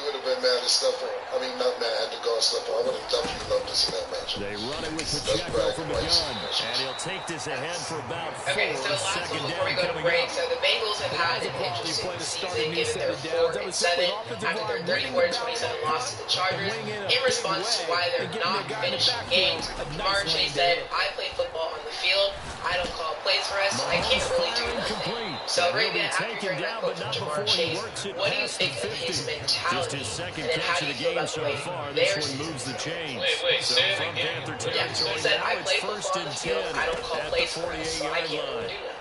would have been mad at stuff. I mean, not mad at the guard stuff. I would have definitely loved to see that match. They run it with Pacheco from the gun, and he'll take this ahead for about 4. Second Before we down go to coming break, up. so the Bengals have had an interesting season, given their 4-7 after their 34-27 loss to the Chargers. In response to why they're not finishing games, Margie said, "I play football on the field. I don't call plays for us, so I can't really do nothing." So right now, after hearing that quote from Jamar Chase, what do you think of his mentality? Just his second And how catch do of you the feel game about so the way far. their This one moves the chains. So say it from again. Panther Yeah, territory, he said, now "I it's play first football on and the field. 10 I don't call at the plays for us, so I 48-yard can't really line. do nothing."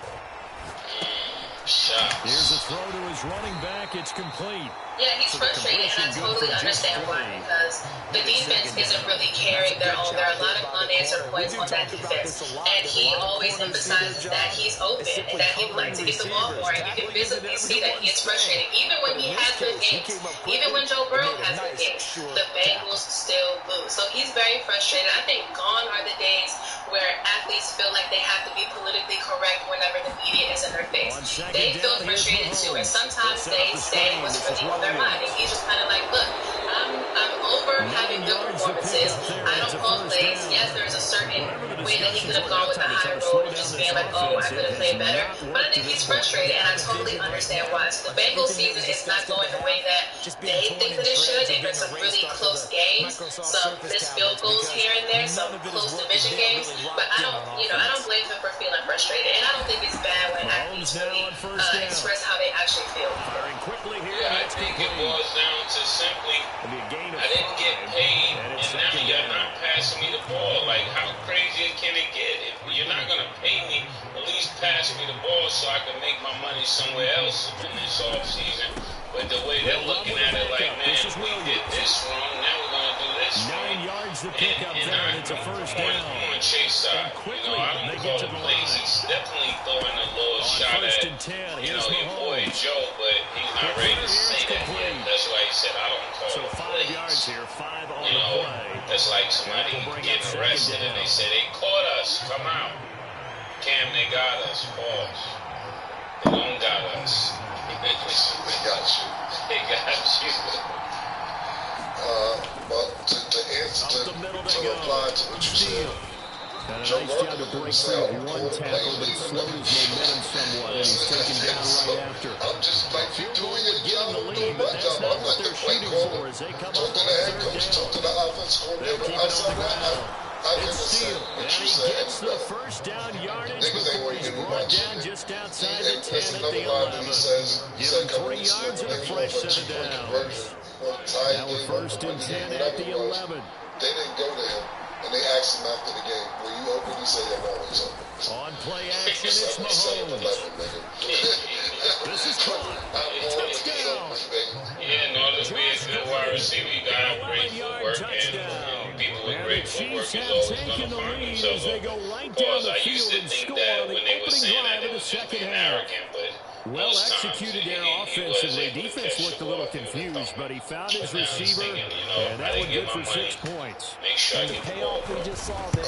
Here's a throw to his running back. It's complete. Yeah, he's frustrated, and I totally understand why, because the defense isn't really carrying their own. There are a lot of unanswered points on that defense, and he always emphasizes that he's open and that he would like to get the ball more, and you can visibly see that he is frustrated. Even when he has good games, even when Joe Burrow has good games, the Bengals still lose. So he's very frustrated. I think gone are the days where athletes feel like they have to be politically correct whenever the media is in their face. They feel frustrated too, and sometimes they say what's really on their mind. And he's just kind of like, look, I'm over having good performances. I don't call plays. Yes, there's a certain way that he could have gone with the high road and just being like, oh, I could have played better. But I think he's frustrated, and I totally understand why. So the Bengals season is not going the way that they think that it should. There's been some really close games, some missed field goals here and there, some close division games. But I don't blame him for feeling frustrated, and I don't think it's bad when athletes really express how they actually feel. I think it boils down to simply I didn't get paid, and now you're not passing me the ball. Like, how crazy can it get? If you're not going to pay me, at least pass me the ball so I can make my money somewhere else in this offseason. But the way they're looking at it, like, man, we did this wrong, now we're going to do this wrong. 9 yards to pick up there, and it's a first down. I'm on Chase side. I don't call the plays. He's definitely throwing a little shot at, your boy Joe, but he's not ready to say that yet. That's why he said, I don't call the plays. 5 yards here, 5 on the play. That's like somebody getting arrested and they say, they caught us, come out. Cam, they got us, pause. They don't got us. They got you. They got you. But to answer, to reply to what you said, Joe Burrow didn't say I don't call the plays, but he slowed his momentum somewhat, and he's taken down right after. I'm just like, you're doing your job, I'm doing my job. I'm not the play caller. Talk to the head coach, talk to the offense coordinator. Outside that, I understand what you said. The first down yardage before he's brought down just outside the 10 There's at another the line that 11. he says, Give him 3 yards and a fresh set of downs. Now we're first and 10 at the 11. They didn't go to him, and they asked him after the game, were you open? He said, I'm always open. On play action, it's Mahomes. This is caught. Touchdown. Yeah, in order to be a good wide receiver, you got to have great footwork, and people with great footwork is always going to find themselves open. Pause. I used to think that when they were saying that, it was just being arrogant, but well executed there offensively. Defense looked a little confused, but he found his receiver, and that one good for 6 points. And the payoff we just saw there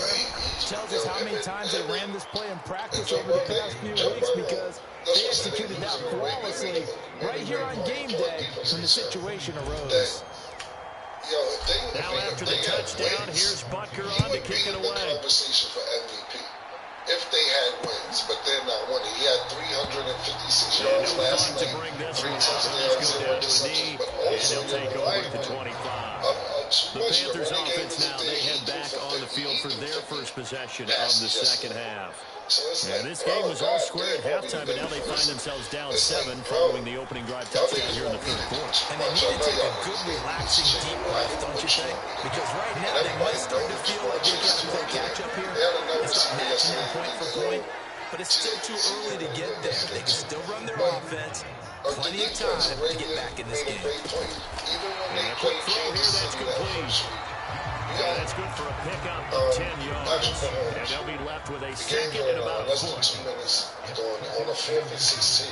tells us how many times they ran this play in practice over the past few weeks, because they executed that flawlessly right here on game day when the situation arose. Now after the touchdown, here's Butker on to kick it away. Conversation for MVP. If they had wins, but they're not winning. He had 356 yards last night, 3 touchdowns, 0 interceptions, but also take over at the 25. The Panthers offense now, they head back on the field for their first possession of the second half. And this game was all square at halftime, but now they find themselves down 7 following the opening drive touchdown here in the third quarter. And they need to take a good, relaxing, deep breath, don't you think? Because right now they might start to feel like they've got to play catch-up here and start matching them point for point. But it's still too early to get there. They can still run their offense. Plenty of time to get back in this game. And a quick throw here, that's complete. That's good for a pickup of 10 yards. And they'll be left with a second and about a foot. Less than 2 minutes on a 4th and 16.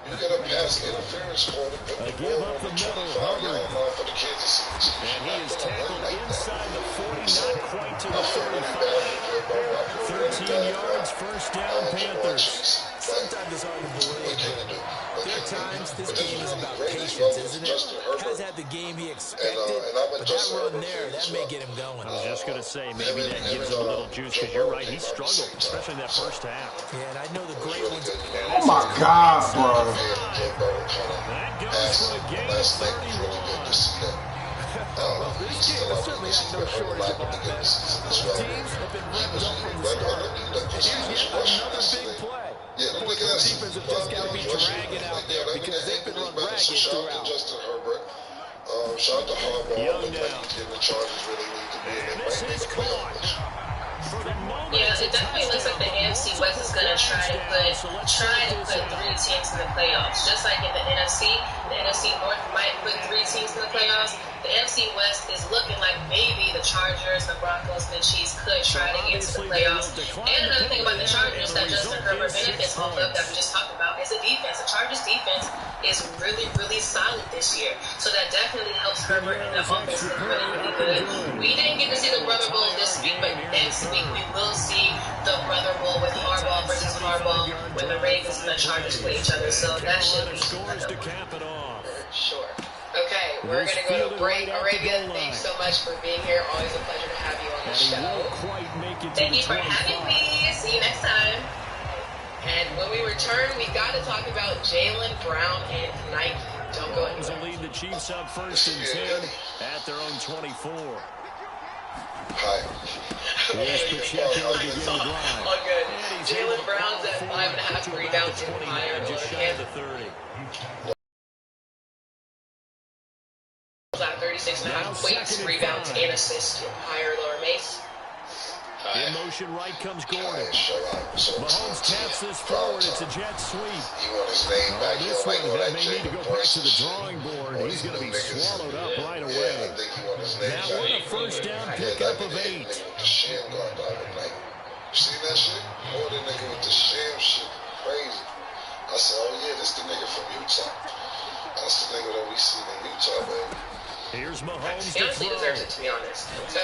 You get a pass interference call to put the ball on the 25-yard line for the Kansas City. And he is tackled inside the 40, not quite to the 35. 13 yards, first down, Panthers. Sometimes it's hard to believe, but there are times this game is about patience, isn't it? Has had the game he expected, but that run there, that may get him going. I was just going to say, maybe that gives him a little juice, because you're right, he struggled, especially in that first half. Yeah, and I know the great ones. Oh my God, bro. That goes for a gain of 31. Well, this game has certainly had no shortage of offense. Both teams have been ripped up from the start. And here's yet another big play. The defense have just got to be dragging out there because they've been run ragged throughout. Justin Herbert. Shout out to Harbaugh. Young now. The Chargers really need to be in And this is caught. Yeah, it definitely looks like the AFC West is going to try to put 3 teams in the playoffs. Just like in the NFC North might put 3 teams in the playoffs. The NFC West is looking like maybe the Chargers, the Broncos, and the Chiefs could try to get to the playoffs. And another thing about the Chargers that Justin Herbert benefits off of that we just talked about is the defense. The Chargers defense is really, really solid this year. So that definitely helps Herbert, and the offense is really, really good. We didn't get to see the Brother Bowl this week, but next week we will see the Brother Bowl with Harbaugh versus Harbaugh when the Ravens and the Chargers play each other. So that should be scores to cap it off. Sure. Okay, we're going to go to break. Arabia, thanks so much for being here. Always a pleasure to have you on the show. Thank you for having me. See you next time. And when we return, we got to talk about Jaylen Brown and Nike. Don't go anywhere. Lead the Chiefs up first and 10 at their own 24. Hi. All good. Jaylen Brown's at 5.5 rebounds and higher. Just shy of the 30. At 36.5 points, rebounds, and assists. Higher, lower, Mace. In motion right comes Gordon. Mahomes taps this forward. It's a jet sweep. He want his name back. This one, that may need to go back to the drawing board. He's going to be swallowed up right away. Now, what a first down pickup of 8. You seen that shit? Oh, the nigga with the sham shit. Crazy. I said, oh yeah, this the nigga from Utah. That's the nigga that we seen in Utah, baby. Here's Mahomes he honestly deserves it, to be honest. So,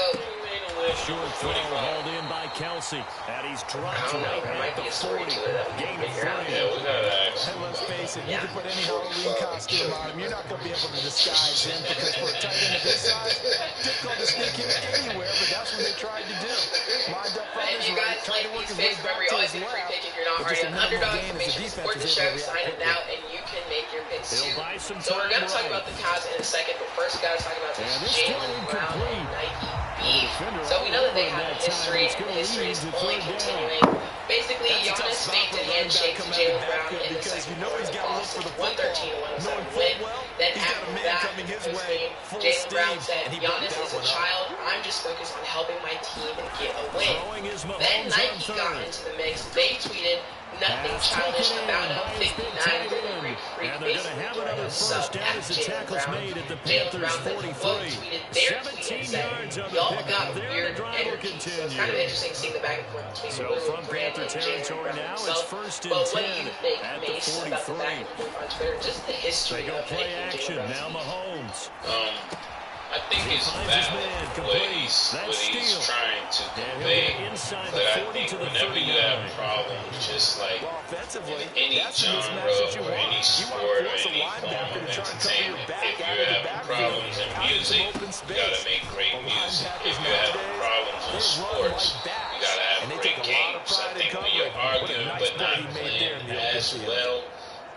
short throw hauled in by Kelsey. And he's dropped right at the 40. Gain of 3. Yeah, we gotta ask. And let's face it, you can put any Halloween costume on him. You're not going to be able to disguise him because for a tight end of his size, difficult to sneak him anywhere, but that's what they tried to do. Lined up from his right, tried to work his way back to his left. If you're not already an underdog, make sure you support the show, sign it now, and you can make your picks too. So we're going to talk about the Cavs in a second, but first we got to talk about this Jaylen Brown and Nike beef. So we know that they have a history, and the history is only continuing. Basically, Giannis faked a handshake to Jaylen Brown in the second quarter of Boston, 113-107 win. Then after that, Jaylen Brown said, Giannis is a child. I'm just focused on helping my team get a win. Then Nike got into the mix. They tweeted, nothing childish about a 59-degree freak basically doing a sub at Jaylen Brown. Jaylen Brown then tweeted their tweet and said, y'all got weird energy. So it's kind of interesting seeing the back and forth between Lou and Brand and Jaylen Brown himself. But what do you think, Mace, about the back and forth on Twitter? Just the history of Nike and Jaylen Brown. Now Mahomes. I think it's valid what he's trying to convey, but I think whenever you have problems, just like any genre or any sport or any form of entertainment, if you're having problems in music, you gotta make great music. If you're having problems in sports, you gotta have great games. I think when you're arguing but not playing as well,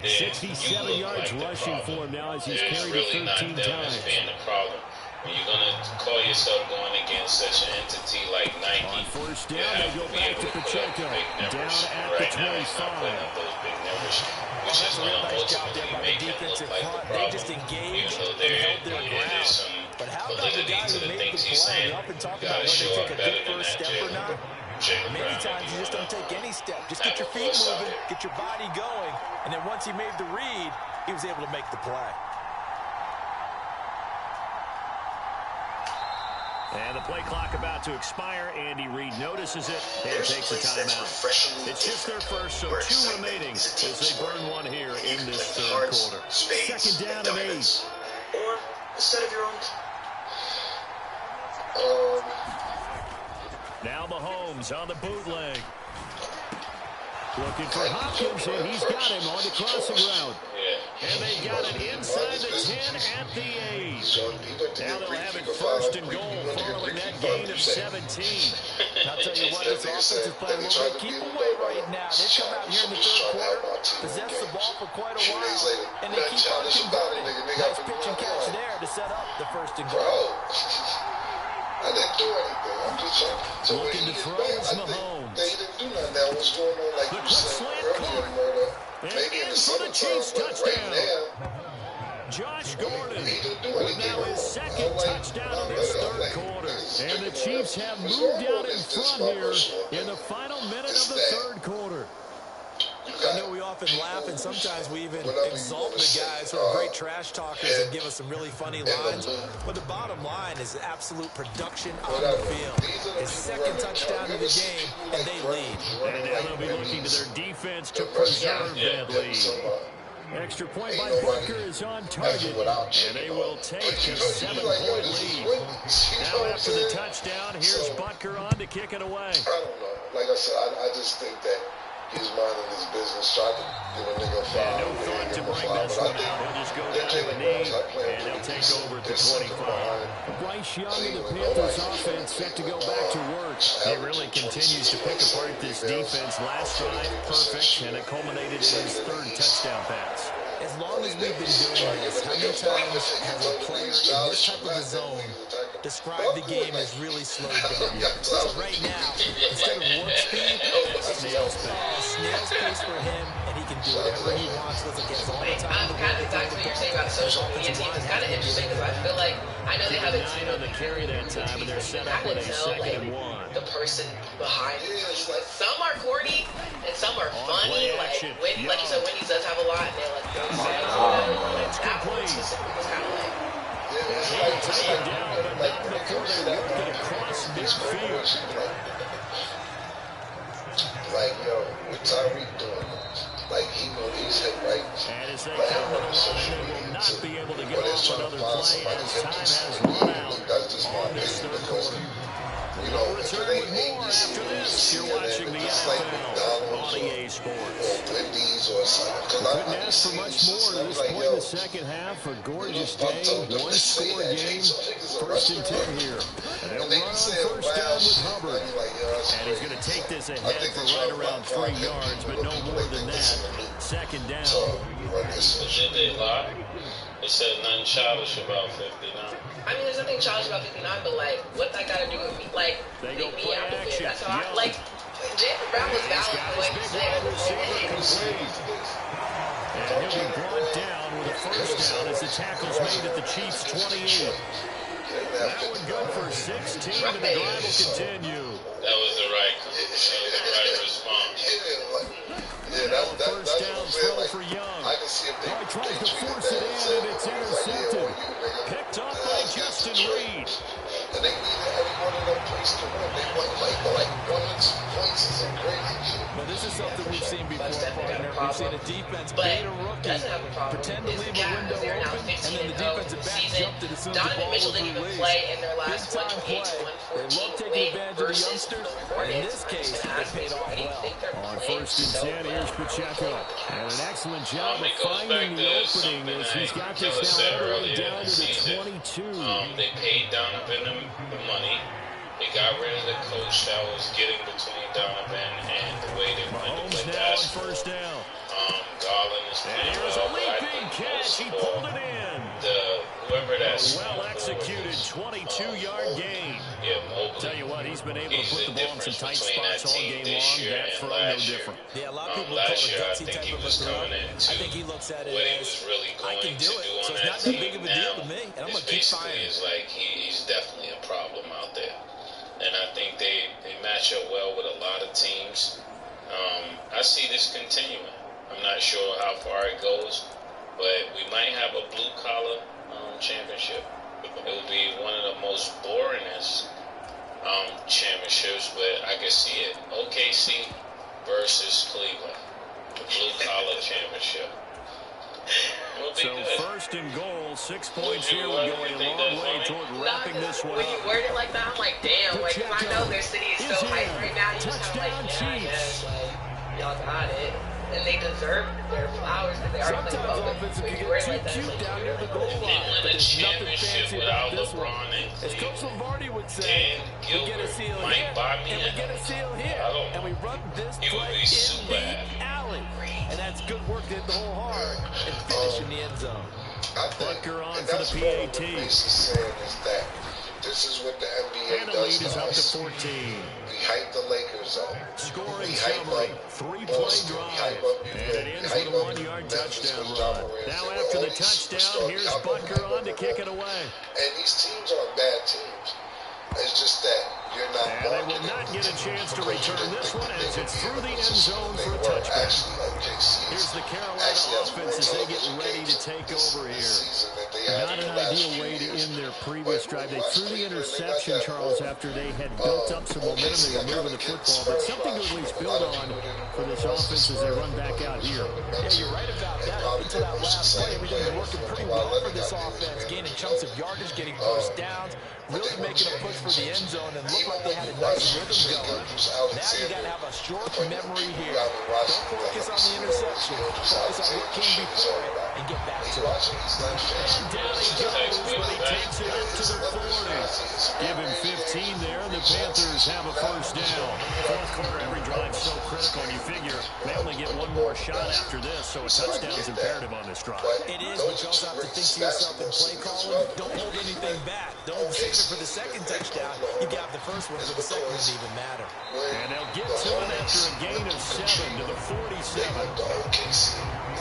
67 yards rushing for him now as he's carried it 13 times. Being the problem. When you're going to call yourself going against such an entity like Nike, on first down, you have they go to be back able to to put up Pacheco. big numbers. Down at Right the now, he's not putting up those big numbers, which is going to ultimately make him look like the problem. Even though there's some validity to the things he's saying, you got to show up better than that, Many times you just don't take any step. Just get your feet moving, get your body going, and then once he made the read, he was able to make the play. And the play clock about to expire. Andy Reid notices it and takes a timeout. It's just their first, so 2 remaining as they burn one here in this third quarter. Second down and 8. Or a set of your own. Now Mahomes on the bootleg. Looking for Hopkins, and he's got him on the crossing route. And they got it inside the 10 at the 8. Now they'll have it first and goal following that gain of 17. I'll tell you what, this offense is playing a little bit keep away right now. They come out here in the third quarter, possess the ball for quite a while, and they keep on converting. Nice pitch and catch there to set up the first and goal. I didn't do anything. I'm just trying to looking to throw is Mahomes. They didn't do nothing. Now what's going on, like you said earlier, Murder? Maybe in the summertime, but right now, Josh Gordon with now his second touchdown of this third quarter. And the Chiefs have moved out in front here in the final minute of the third quarter. I know we often laugh, and sometimes we even exalt the guys who are great trash talkers and give us some really funny lines. But the bottom line is absolute production on the field. His second touchdown of the game, and they lead. And now they'll be looking to their defense to preserve that lead. Extra point by Butker is on target, and they will take a 7-point lead. Now after the touchdown, here's Butker on to kick it away. I don't know. Like I said, I just think that He's minding his business, tried to give a nigga a foul. No thought to bring this one out. He'll just go down to a knee, and they'll take over at the 25. Bryce Young and the Panthers offense set to go back to work. He really continues to pick apart this defense. Last drive, perfect, and it culminated in his third touchdown pass. As long as we've been doing this, how many times has a player in this type of a zone described the game as really slowed down? So right now, instead of warp speed, it's snail's pace. Snail's pace for him, and he can do whatever he wants. Looks like he has all the time. Kind of back to what you're saying about social media teams. It's kind of interesting because I feel like I know they have a team on the carry that time, and they're set up with a second and one. The person behind it. Like, some are corny and some are funny. Like you said, Wendy's does have a lot, and they're like, that one specifically was kind of like. Like, yo, what Tyreek doing? Like, he know he's hit right. Like, I don't know social media too. But it's trying to find somebody hip to school. That's just my opinion because, you know, if it ain't ABC News, CNN, it's like McDonald's or Wendy's or something. Couldn't ask for much more at this point in the second half. A gorgeous day, one-score game, first and 10 here. And they'll run on first down with Hubbard. And he's going to take this ahead for right around 3 yards, but no more than that. Second down. Did they lie? They said nothing childish about 59. I mean, there's nothing childish about 59, but like, what that got to do with me? Like, make me out of it. That's how I like. Jalen Brown was valid for what he said. And he'll be brought down with a first down as the tackle's made at the Chiefs' 28. That would go for 16, and the drive will continue. That was the right response. First down throw for Young. I can see if they tries to force it in, and it's intercepted. Picked off by Justin Reed. And they needed every one of them points to win. They won like 1 or 2 points is some crazy shit. But this is something we've seen before, partner. We've seen a defense beat a rookie, pretend to leave a window open, and then the defensive back jumped it as soon as the ball was released. Big-time play. They love taking advantage of the youngsters, and in this case, they paid off well. On first and 10, here's Pacheco. And an excellent job of finding the opening as he's got this now all the way down to the 22. They paid Donovan the money. They got rid of the coach that was getting between Donovan and the way they wanted to play basketball. First down. Garland is playing well, but I think catch. He pulled it in. Whoever that's well-executed 22-yard gain. Yeah, Mobley. Tell you what, he's been able to put the ball in some tight spots all game long. That throw no different. Yeah, a lot of people call it a gutsy type of a throw. I think he looks at it as, I can do it, so it's not that big of a deal to me, and I'm going to keep firing. It's like he's definitely a problem out there. And I think they match up well with a lot of teams. I see this continuing. I'm not sure how far it goes, but we might have a blue-collar championship. It will be one of the most boringest championships, but I can see it. OKC versus Cleveland, the blue-collar championship. So good. First and goal, 6 points here. We're going a long way toward wrapping this one up. When you word it like that, I'm like, damn. Like, I know their city is so hyped right now. You're just kind of like, yeah, I guess. Like, y'all got it. And they deserve their flowers because they are playing well. When you word it like that, it's like, they win a championship without LeBron and as Coach Lombardi would say, we get a seal here, and we get a seal here, and we run this play in the alley. And that's good work to hit the hole hard and finish in the end zone. Butker on for the PAT. This is what the NBA does to us. We hype the Lakers up. Scoring summary, 3-play drive. And it ends with a 1-yard touchdown run. Now after the touchdown, here's Butker on to kick it away. And these teams aren't bad teams. It's just that you're not and they will not get a chance to return this one as it's through the end zone for a touchback. Here's the Carolina offense as they get ready to take over here. Not an ideal way to end their previous drive. They threw the interception, Charles, after they had built up some momentum. They were moving the football, but something to at least build on for this offense as they run back out here. Yeah, you're right about that. Up until that last play, everything was working pretty well for this offense, gaining chunks of yardage, getting first downs, really making a push for the end zone, and look he like won't they make had you a watch nice you. rhythm So going. just Now you got to Alexander. have a short memory You here. got me watching. Don't focus on the interception. Focus on what came before it and get back to it. Watching these nice fancy And down he goes, but he takes it up to the 40. Give him 15 there, and the Panthers have a first down. Fourth quarter, every drive so critical, and you figure they only get one more shot after this, so a touchdown's imperative on this drive. It is, but you also have to think to yourself in play calling, don't hold anything back. Don't save it for the second touchdown. You got the first one, for the second one didn't even matter. And they'll get to it after a gain of 7 to the 47.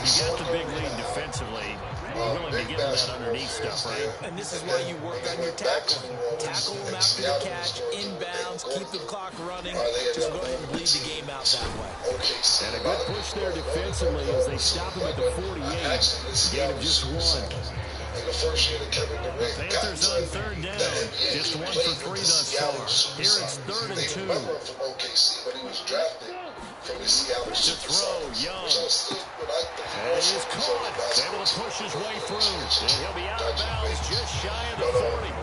You got the big lead defensively. Willing to get in that underneath stuff, right? And this is why you work on your tackle. Tackle them after the catch, inbounds, keep the clock running. Just go ahead and bleed the game out that way. And a good push there defensively as they stop him at the 48. Gain of just 1. The Panthers on third down. Just 1 for 3 thus far. Here it's 3rd and 2. To throw, Young. And he is caught. Able to push his way through. And he'll be out of bounds just shy of the 40.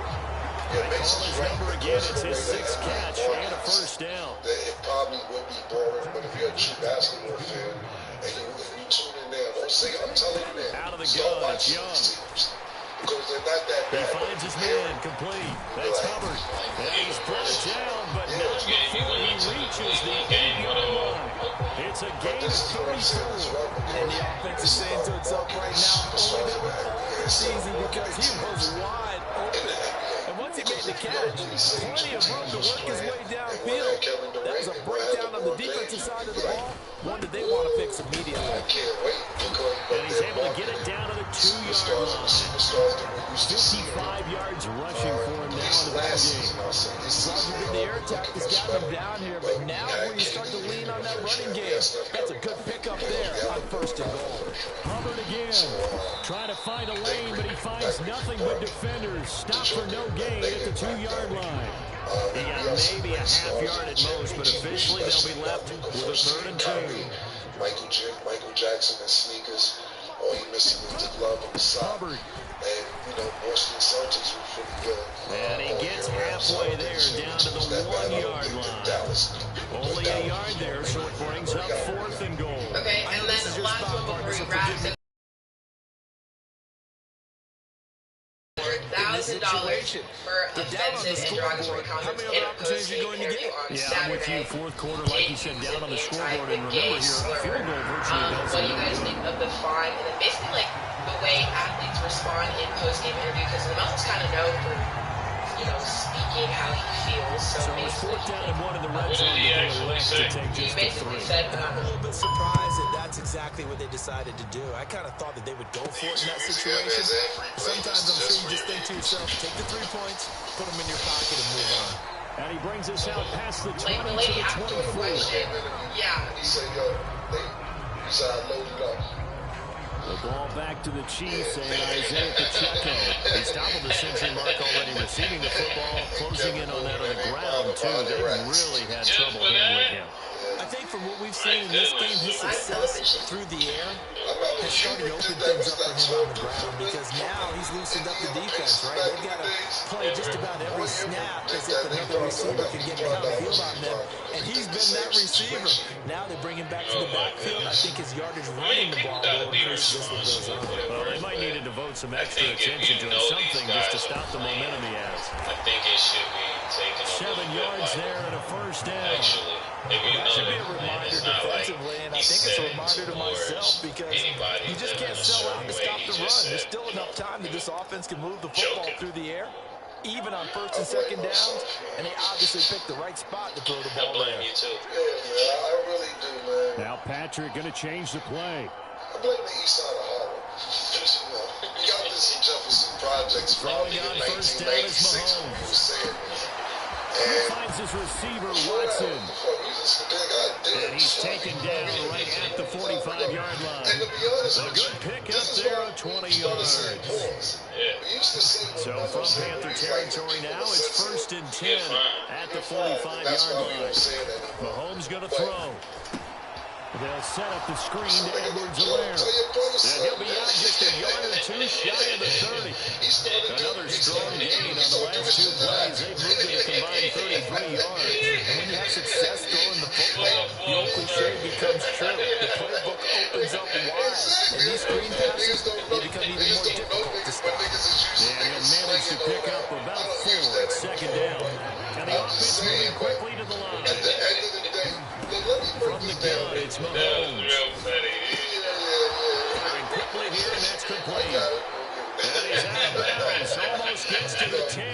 They call his number again. It's his 6th catch and a first down. It probably would be boring, but if you're a true basketball fan and you tune in there, don't say, I'm telling you, man. Out of the gun, it's Young. Because they're not that He bad. finds his man complete. That's Hubbard. And he's brought down, but not before he reaches the 8-yard line. It's a gain of 34. And the offense is saying to itself right now, only they were all season because he was wide open. And once he made the catch, plenty of room to work his way downfield. That was a breakdown on the defensive side of the ball, one that they want to fix immediately. And he's able to get it down to the 2-yard line. 55 yards rushing for him now in the ballgame. Roger, the air attack has gotten him down here, but now where you start to lean on that running game. That's a good pickup there on 1st and goal. Hubbard again, trying to find a lane, but he finds nothing but defenders. Stop for no gain at the 2-yard line. He got maybe a half yard at most, but officially they'll be left with a 3rd and 2. Michael Jackson and sneakers. All he missing is the glove on the side. Hubbard. And, Boston Celtics were pretty good. And he gets halfway there, down to the 1-yard line. Only a yard there, so it brings up 4th and goal. Okay, and then the last one before we wrap it. $1,000 for offensive and derogatory comments in a post-game interview on Yeah, I'm Saturday. with you. Fourth quarter, like you said, down on the scoreboard. And remember here, a field goal virtually does What do you guys think of the fine? And then basically, like, the way athletes respond in post-game interview, because Lamel is kind of known for, speaking how he feels. So it's 4th down and 1 in the red zone. They elect to take He just the basically 3. said, I'm a little bit surprised that that's exactly what they decided to do. I kind of thought that they would go for it in that situation. Sometimes I'm sure you just think to yourself, take the 3 points, put them in your pocket, and move on. And he brings us out past the 20 like, the to lady the asked him a 24. question. Yeah. He said, he said, I loaded up. The ball back to the Chiefs and Isaiah Pacheco. He's toppled the century mark already, receiving the football, closing in on that on the ground, too. They really had trouble handling him. I think from what we've seen in this game, his success through the air has started to open things up for him on the ground because now he's loosened up the defense, right? They've got to play just about every snap as if another receiver can get downfield on them, and he's been that receiver. Now they bring him back to the backfield. I think his yardage running the ball will increase just what goes on. Well, they might need to devote some extra attention to something just to stop the momentum he has. I think it should be taken 7 yards there and a first down. Actually, if you That know should be a that, man, reminder it's not like defensively, and I he's think it's a setting reminder to myself towards because anybody you just can't in a sell out certain to way. stop He the just run. said, There's still enough time that this offense can move the football Joking. through the air, even on 1st and 2nd downs, and they obviously picked the right spot to throw the I ball blame there. you too. Yeah, I really do, man. Now Patrick going to change the play. I blame the east side of Harlem. We got this in Jefferson Projects Throwing probably in on first down is 1996 when we were saying it. And Finds his receiver, Watson. And he's taken down right at the 45-yard line. A good pickup there of 20 yards. So from Panther territory now, it's 1st and 10 at the 45-yard line. Mahomes going to throw. They'll set up the screen to Edwards-Helaire. And he'll be out just a yard or 2 shy of the 30. Another strong gain on the last 2 plays. They've moved to a combined 33 cliche becomes true. The playbook opens up wide, and these screen passes, they become even more difficult to stop. And he'll manage to pick up about 4 at second down. And the offense moving quickly to the line. At the end of the day, From the gun, it's Mahomes. That was real petty. Firing quickly here, and that's complete. And he's out of bounds. Almost gets to the 10.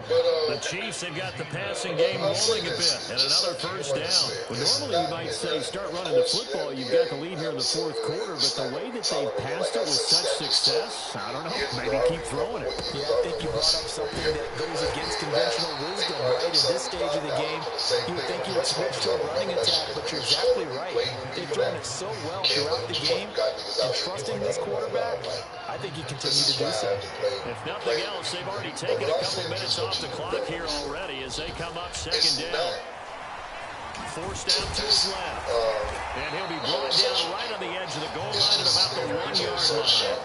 The Chiefs have got the passing game rolling a bit, and another first down. Well, normally you might say start running the football. You've got the lead here in the fourth quarter, but the way that they've passed it with such success, I don't know, maybe keep throwing it. Yeah, I think you brought up something that goes against conventional wisdom, right? In this stage of the game, you would think you would switch to a running attack, but you're exactly right. They've thrown it so well throughout the game, and trusting this quarterback, I think you continue to do so. If nothing else, they've already taken a couple minutes off the clock here already as they come up second down. Forced out to his left. And he'll be brought down right on the edge of the goal line at about the 1-yard line.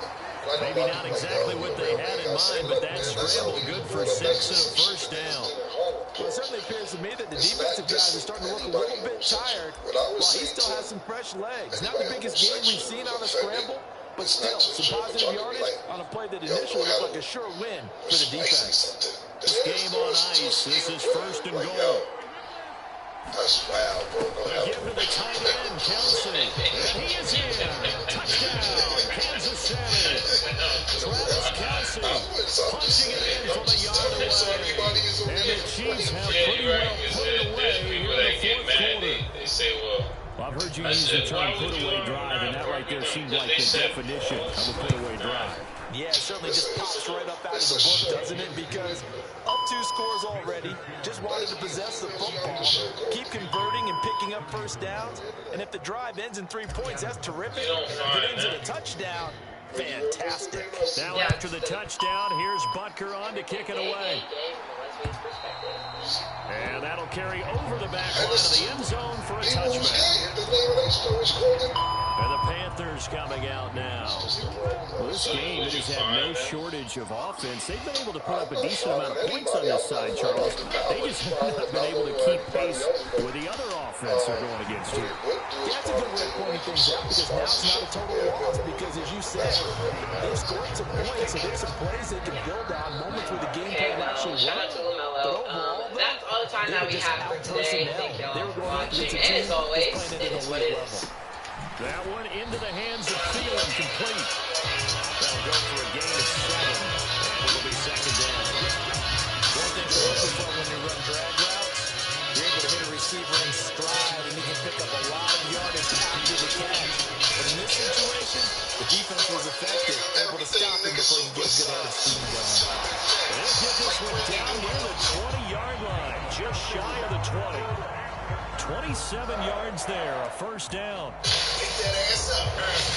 Maybe not exactly what they had in mind, but that scramble good for 6 and a first down. Well, it certainly appears to me that the defensive guys are starting to look a little bit tired, while he still has some fresh legs. Not the biggest game we've seen on a scramble, but still, some positive yardage on a play that initially looked like a sure win for the defense. This game on ice. This is first and goal. That's wild, bro. Give to the tight end, Kelsey. And he is in. Touchdown, Kansas City. Travis Kelsey punching it in from a yard away. And the Chiefs have pretty well put it away here in the fourth quarter. They say, well, I've heard you use the term put-away drive, and that right there seems like the definition of a put-away drive. Yeah, it certainly just pops right up out of the book, doesn't it? Because up 2 scores already, just wanted to possess the football, keep converting and picking up first downs, and if the drive ends in 3 points, that's terrific. If it ends in a touchdown, fantastic. Now after the touchdown, here's Butker on to kick it away. And that'll carry over the back line of the end zone for a touchback. And the Panthers coming out now. Well, this game, it has had no shortage of offense. They've been able to put up a decent amount of points on this side, Charles. They just have not been able to keep pace with the other offense they're going against here. Yeah, that's a good way of pointing things out, because now it's not a total loss, because as you said, they've scored some points, and there's some plays they can build on, moments where the game plan actually worked. But overall, that's all the time that we have for today. Thank y'all for watching. And as always, it is what it is. That one into the hands of Thielen, complete. That'll go for a gain of 7. And it'll be second down. One thing you're looking for when you run drag routes, you're able to hit a receiver in stride, and he can pick up a lot of yardage after the catch. But in this situation, the defense was effective, able to stop him before he gets good out of steam going. They'll get this one down near the 20-yard line, just shy of the 20. 27 yards there, a first down. Pick that ass up.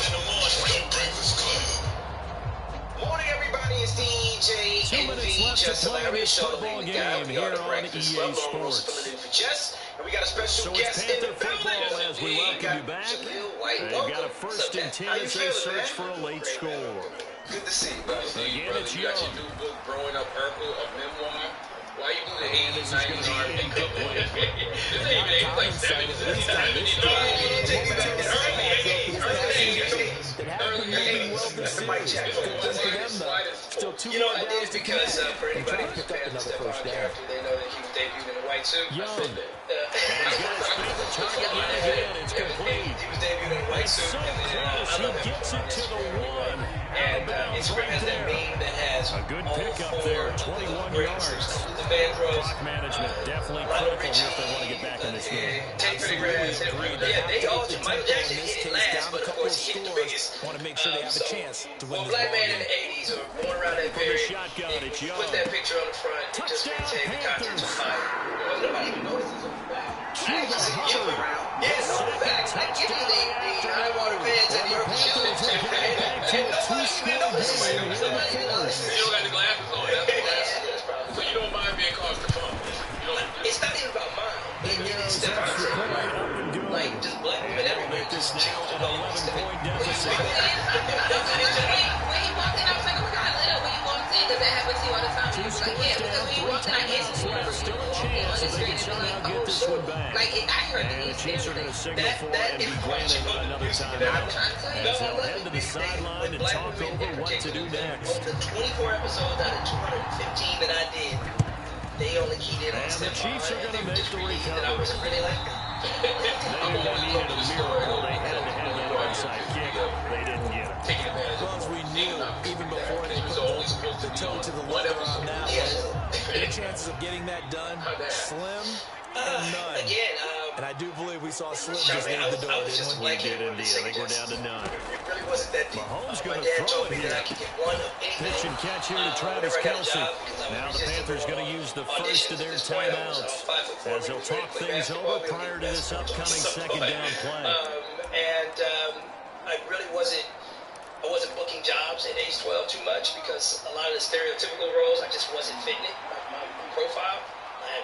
In the morning, Breakfast Club. Morning, everybody. It's DJ 2 minutes left to play in this football game here on EA Sports. And we got a special So it's guest in Panther the building. football as we welcome you back. They've got a first and 10 as they search for a late score. Good to see you, buddy. Again, it's You got your Young. new book, Growing Up Purple, a memoir. Why you do the And this is going to be incomplete. This ain't even like 70 Still 2 You know, more I downs did to because connect. for anybody Trying to who's pick up fans of another first Stephon down. character, they know that he was debuting in a white suit. Young. I filmed it. And he's got his favorite target yet again. It's complete. He was debuting in a white suit. So and close, I he love him. gets it to the 1. And Instagram has that there. meme that has A good all pickup 4 there, 21 greats. yards. The Vandross, Clock management definitely critical here if they want to get back in this game. Tate Grass, yeah, they all just Michael Jackson hit last, but of course he hit the biggest. Want to make sure they have a chance to win Well, this black ball man in game. the 80s or born around that From the period, shotgun, it's Young. put that picture on the front and just maintain the content of fire. Nobody even notices on the back. I just see Young around. Yeah, no, the back. Like, give me the underwater fans and the urban show. You don't got the glasses on. So you don't mind being called the bum. It's not even about mine. Like, just black women everywhere. This now an 11-point deficit. When he walked in, I was like, oh my God, Lito, when you walked in, does that happen to you all the time? first down, 3 timeouts left. Still a chance if they can somehow get this one back. And the Chiefs are going to signal for and be granted another timeout. As they'll head to the sideline and talk over what to do next. On the 24 episodes out of 215 that I did, they only keyed in on and the Chiefs are going to make the recovery. I wasn't really like that. They needed a miracle. They had to have that onside kick. They didn't get it. Well, as we knew, even before they put the toe to the leather on that one, their chances of getting that done, slim and none. Again, and I do believe we saw Slim just leave the door, didn't we? We did indeed. I think we're down to none. It really wasn't that deep. Mahomes My going to dad throw told it me that I here. could get one of anything. Pitch and catch here to Travis Kelce. Now the Panthers going to use the first of their timeouts as they'll talk things over prior to this upcoming second down play. I really wasn't booking jobs at age 12 too much because a lot of the stereotypical roles I just wasn't fitting it. My profile.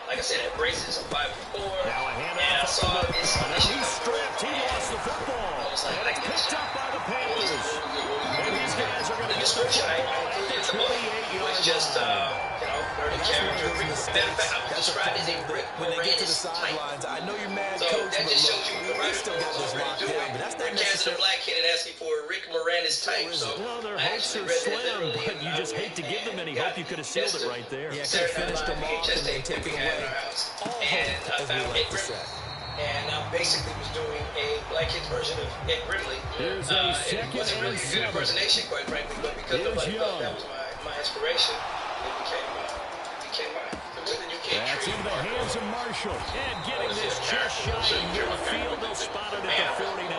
Like I said, I had braces. I'm 5'4". Now a And handoff. I saw this He's stripped. He lost the football. And it's picked up by the Panthers. And these guys are going to get the football at the 28-yard just, line. learning character. I would describe it as a Rick When they get to the Moranis type. sidelines, I know you're mad, So coach, that but just shows you look, we still got this locked down, but that's not They're casting a necessary. black kid and asking for a Rick Moranis type. So No, their I hopes actually are read that slim, literally, but you just hate to give them any hope. You could have sealed it right there. Yeah, could have finished them off and then taken away all hope, I as we found like Ed to say. Grimley, and I basically was doing a black kid's version of Ed Grimley. Here's a It second wasn't really and a good 7. impersonation, quite frankly, but because Here's nobody thought Young. that was my inspiration, it became mine. That's in the hands of Marshall. And getting this just shy of midfield. They'll spot it at the 49.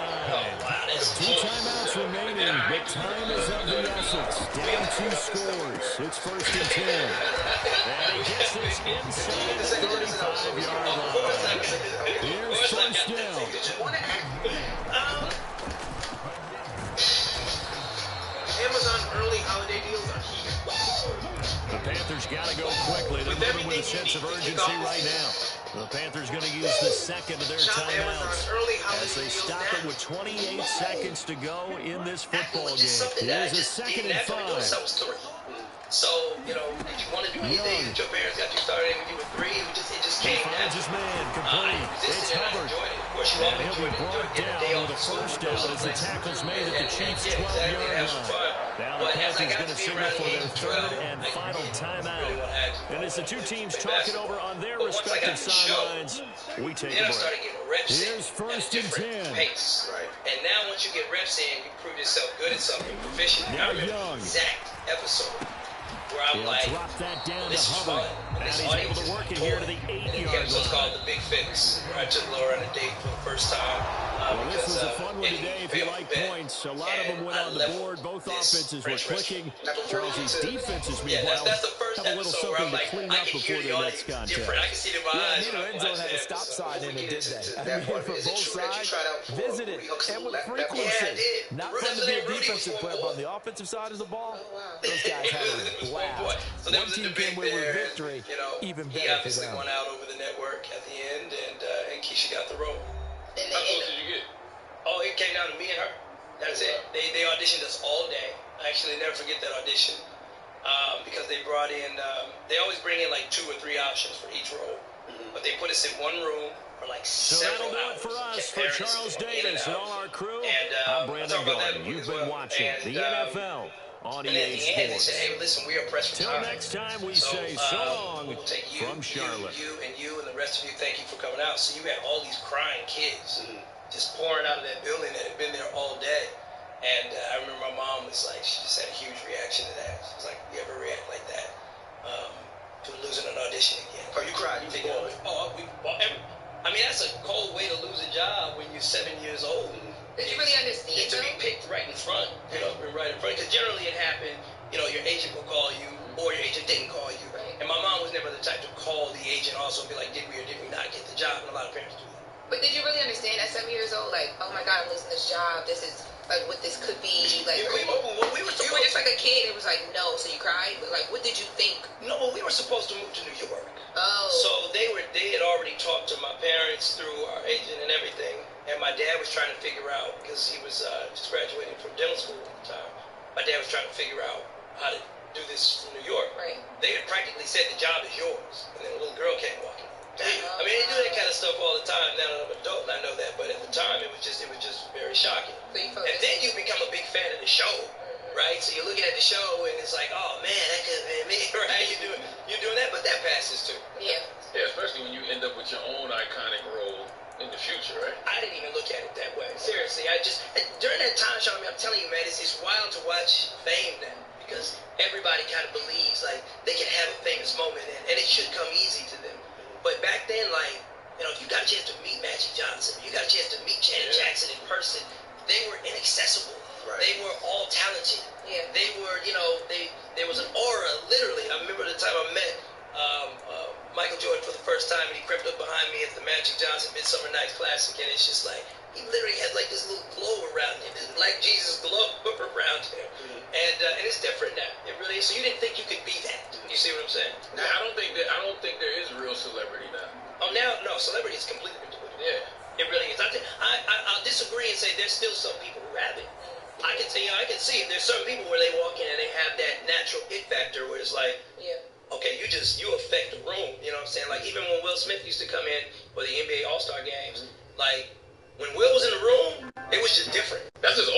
Two timeouts remaining. The time is of the essence. Down 2 scores. It's first and 10. And he gets this inside the 35-yard line. Here's first down. Amazon early holiday deals are here. The Panthers got to go quickly. They're moving with a sense of urgency right now. The Panthers going to use the second of their timeouts as they stop it with 28 seconds to go in this football game. Here's a second and 5. So, did you want to do anything that your parents got you started when you were 3? It just came Finds his man, complete. It's Hubbard. And he'll be brought down with a first down as the tackle's made at the Chiefs' 12-yard line. Now the Panthers going to signal for their third and final timeout. And as the two teams talk it over on their respective sidelines, we take a break. Here's first and 10. And now once you get reps in, you prove yourself good at something, proficient. Now I remember Young. exact episode where I'm He'll like, drop that down to this is Hubbard. fun. And This he's able to work it here to the 8-yard episode's line. called The Big Fix, where I took Laura on a date for the first time. Well, this was a fun one today if you like points. A lot of them went on the board. Both offenses were clicking. Charles's defenses, meanwhile, have a little something to clean up before their next contest. I can see their eyes. Neither end zone had a stop sign in it, did they? I mean, for both sides, visited and with frequency. Not fun to be a defensive player, but on the offensive side of the ball, those guys had a blast. One team came away with victory, even He better for obviously them. went out over the network at the end, and Keisha got the role. How close did you get? Oh, it came down to me and her. That's it. They auditioned us all day. I actually never forget that audition because they brought in, they always bring in like 2 or 3 options for each role. But they put us in one room for like several hours. So that'll do it for us. For Charles Davis and all our crew, And, I'm Brandon Gordon. You've been watching the NFL on And at EA the end, they Sports. said, hey, listen, we are pressed for Till time. next time, we say so long we'll take you, from Charlotte. You, and the rest of you, thank you for coming out. So you had all these crying kids just pouring out of that building that had been there all day. And I remember my mom was like, she just had a huge reaction to that. She was like, you ever react like that to losing an audition again? Oh, you cried. You think, I mean, that's a cold way to lose a job when you're 7 years old. Did you really understand To be picked right in front, right in front. Because generally it happened, your agent will call you, or your agent didn't call you. Right. And my mom was never the type to call the agent also and be like, did we or did we not get the job? And a lot of parents do that. But did you really understand at 7 years old, like, oh my God, I'm losing this job. This is like what this could be. Like, we were you were just like a kid. It was like, no, so you cried. But like, what did you think? No, we were supposed to move to New York. Oh. So they had already talked to my parents through our agent and everything. And my dad was trying to figure out, because he was just graduating from dental school at the time. My dad was trying to figure out how to do this from New York. Right. They had practically said the job is yours, and then a little girl came walking. I mean, they do that kind of stuff all the time. Now that I'm an adult, and I know that, but at the time, it was just very shocking. And then you become a big fan of the show, right? So you're looking at the show, and it's like, oh man, that could have been me, right? You're doing that, but that passes too. Yeah. Yeah, especially when you end up with your own iconic role in the future, right? I didn't even look at it that way. Seriously, during that time, Sean, I'm telling you, man, it's wild to watch fame now, because everybody kind of believes like they can have a famous moment, and it should come easy to them. But back then, like, you know, if you got a chance to meet Magic Johnson, you got a chance to meet Janet Jackson in person, they were inaccessible. Right. They were all talented. Yeah. They were, you know, there was an aura, literally. I remember the time I met Michael Jordan for the first time, and he crept up behind me at the Magic Johnson Midsummer Night's Classic, and it's just like, he literally had like this little glow around him, this Black Jesus glow around him. And it's different now. It really is. So you didn't think you could be that. You see what I'm saying? Now, I don't think there is real celebrity now. Oh, now, no, celebrity is completely different. Yeah. It really is. I'll disagree and say there's still some people who have it. I can see it. There's certain people where they walk in and they have that natural it factor where it's like, okay, you affect the room. You know what I'm saying? Like, even when Will Smith used to come in for the NBA All-Star games, like, when Will was in the room, it was just different. That's his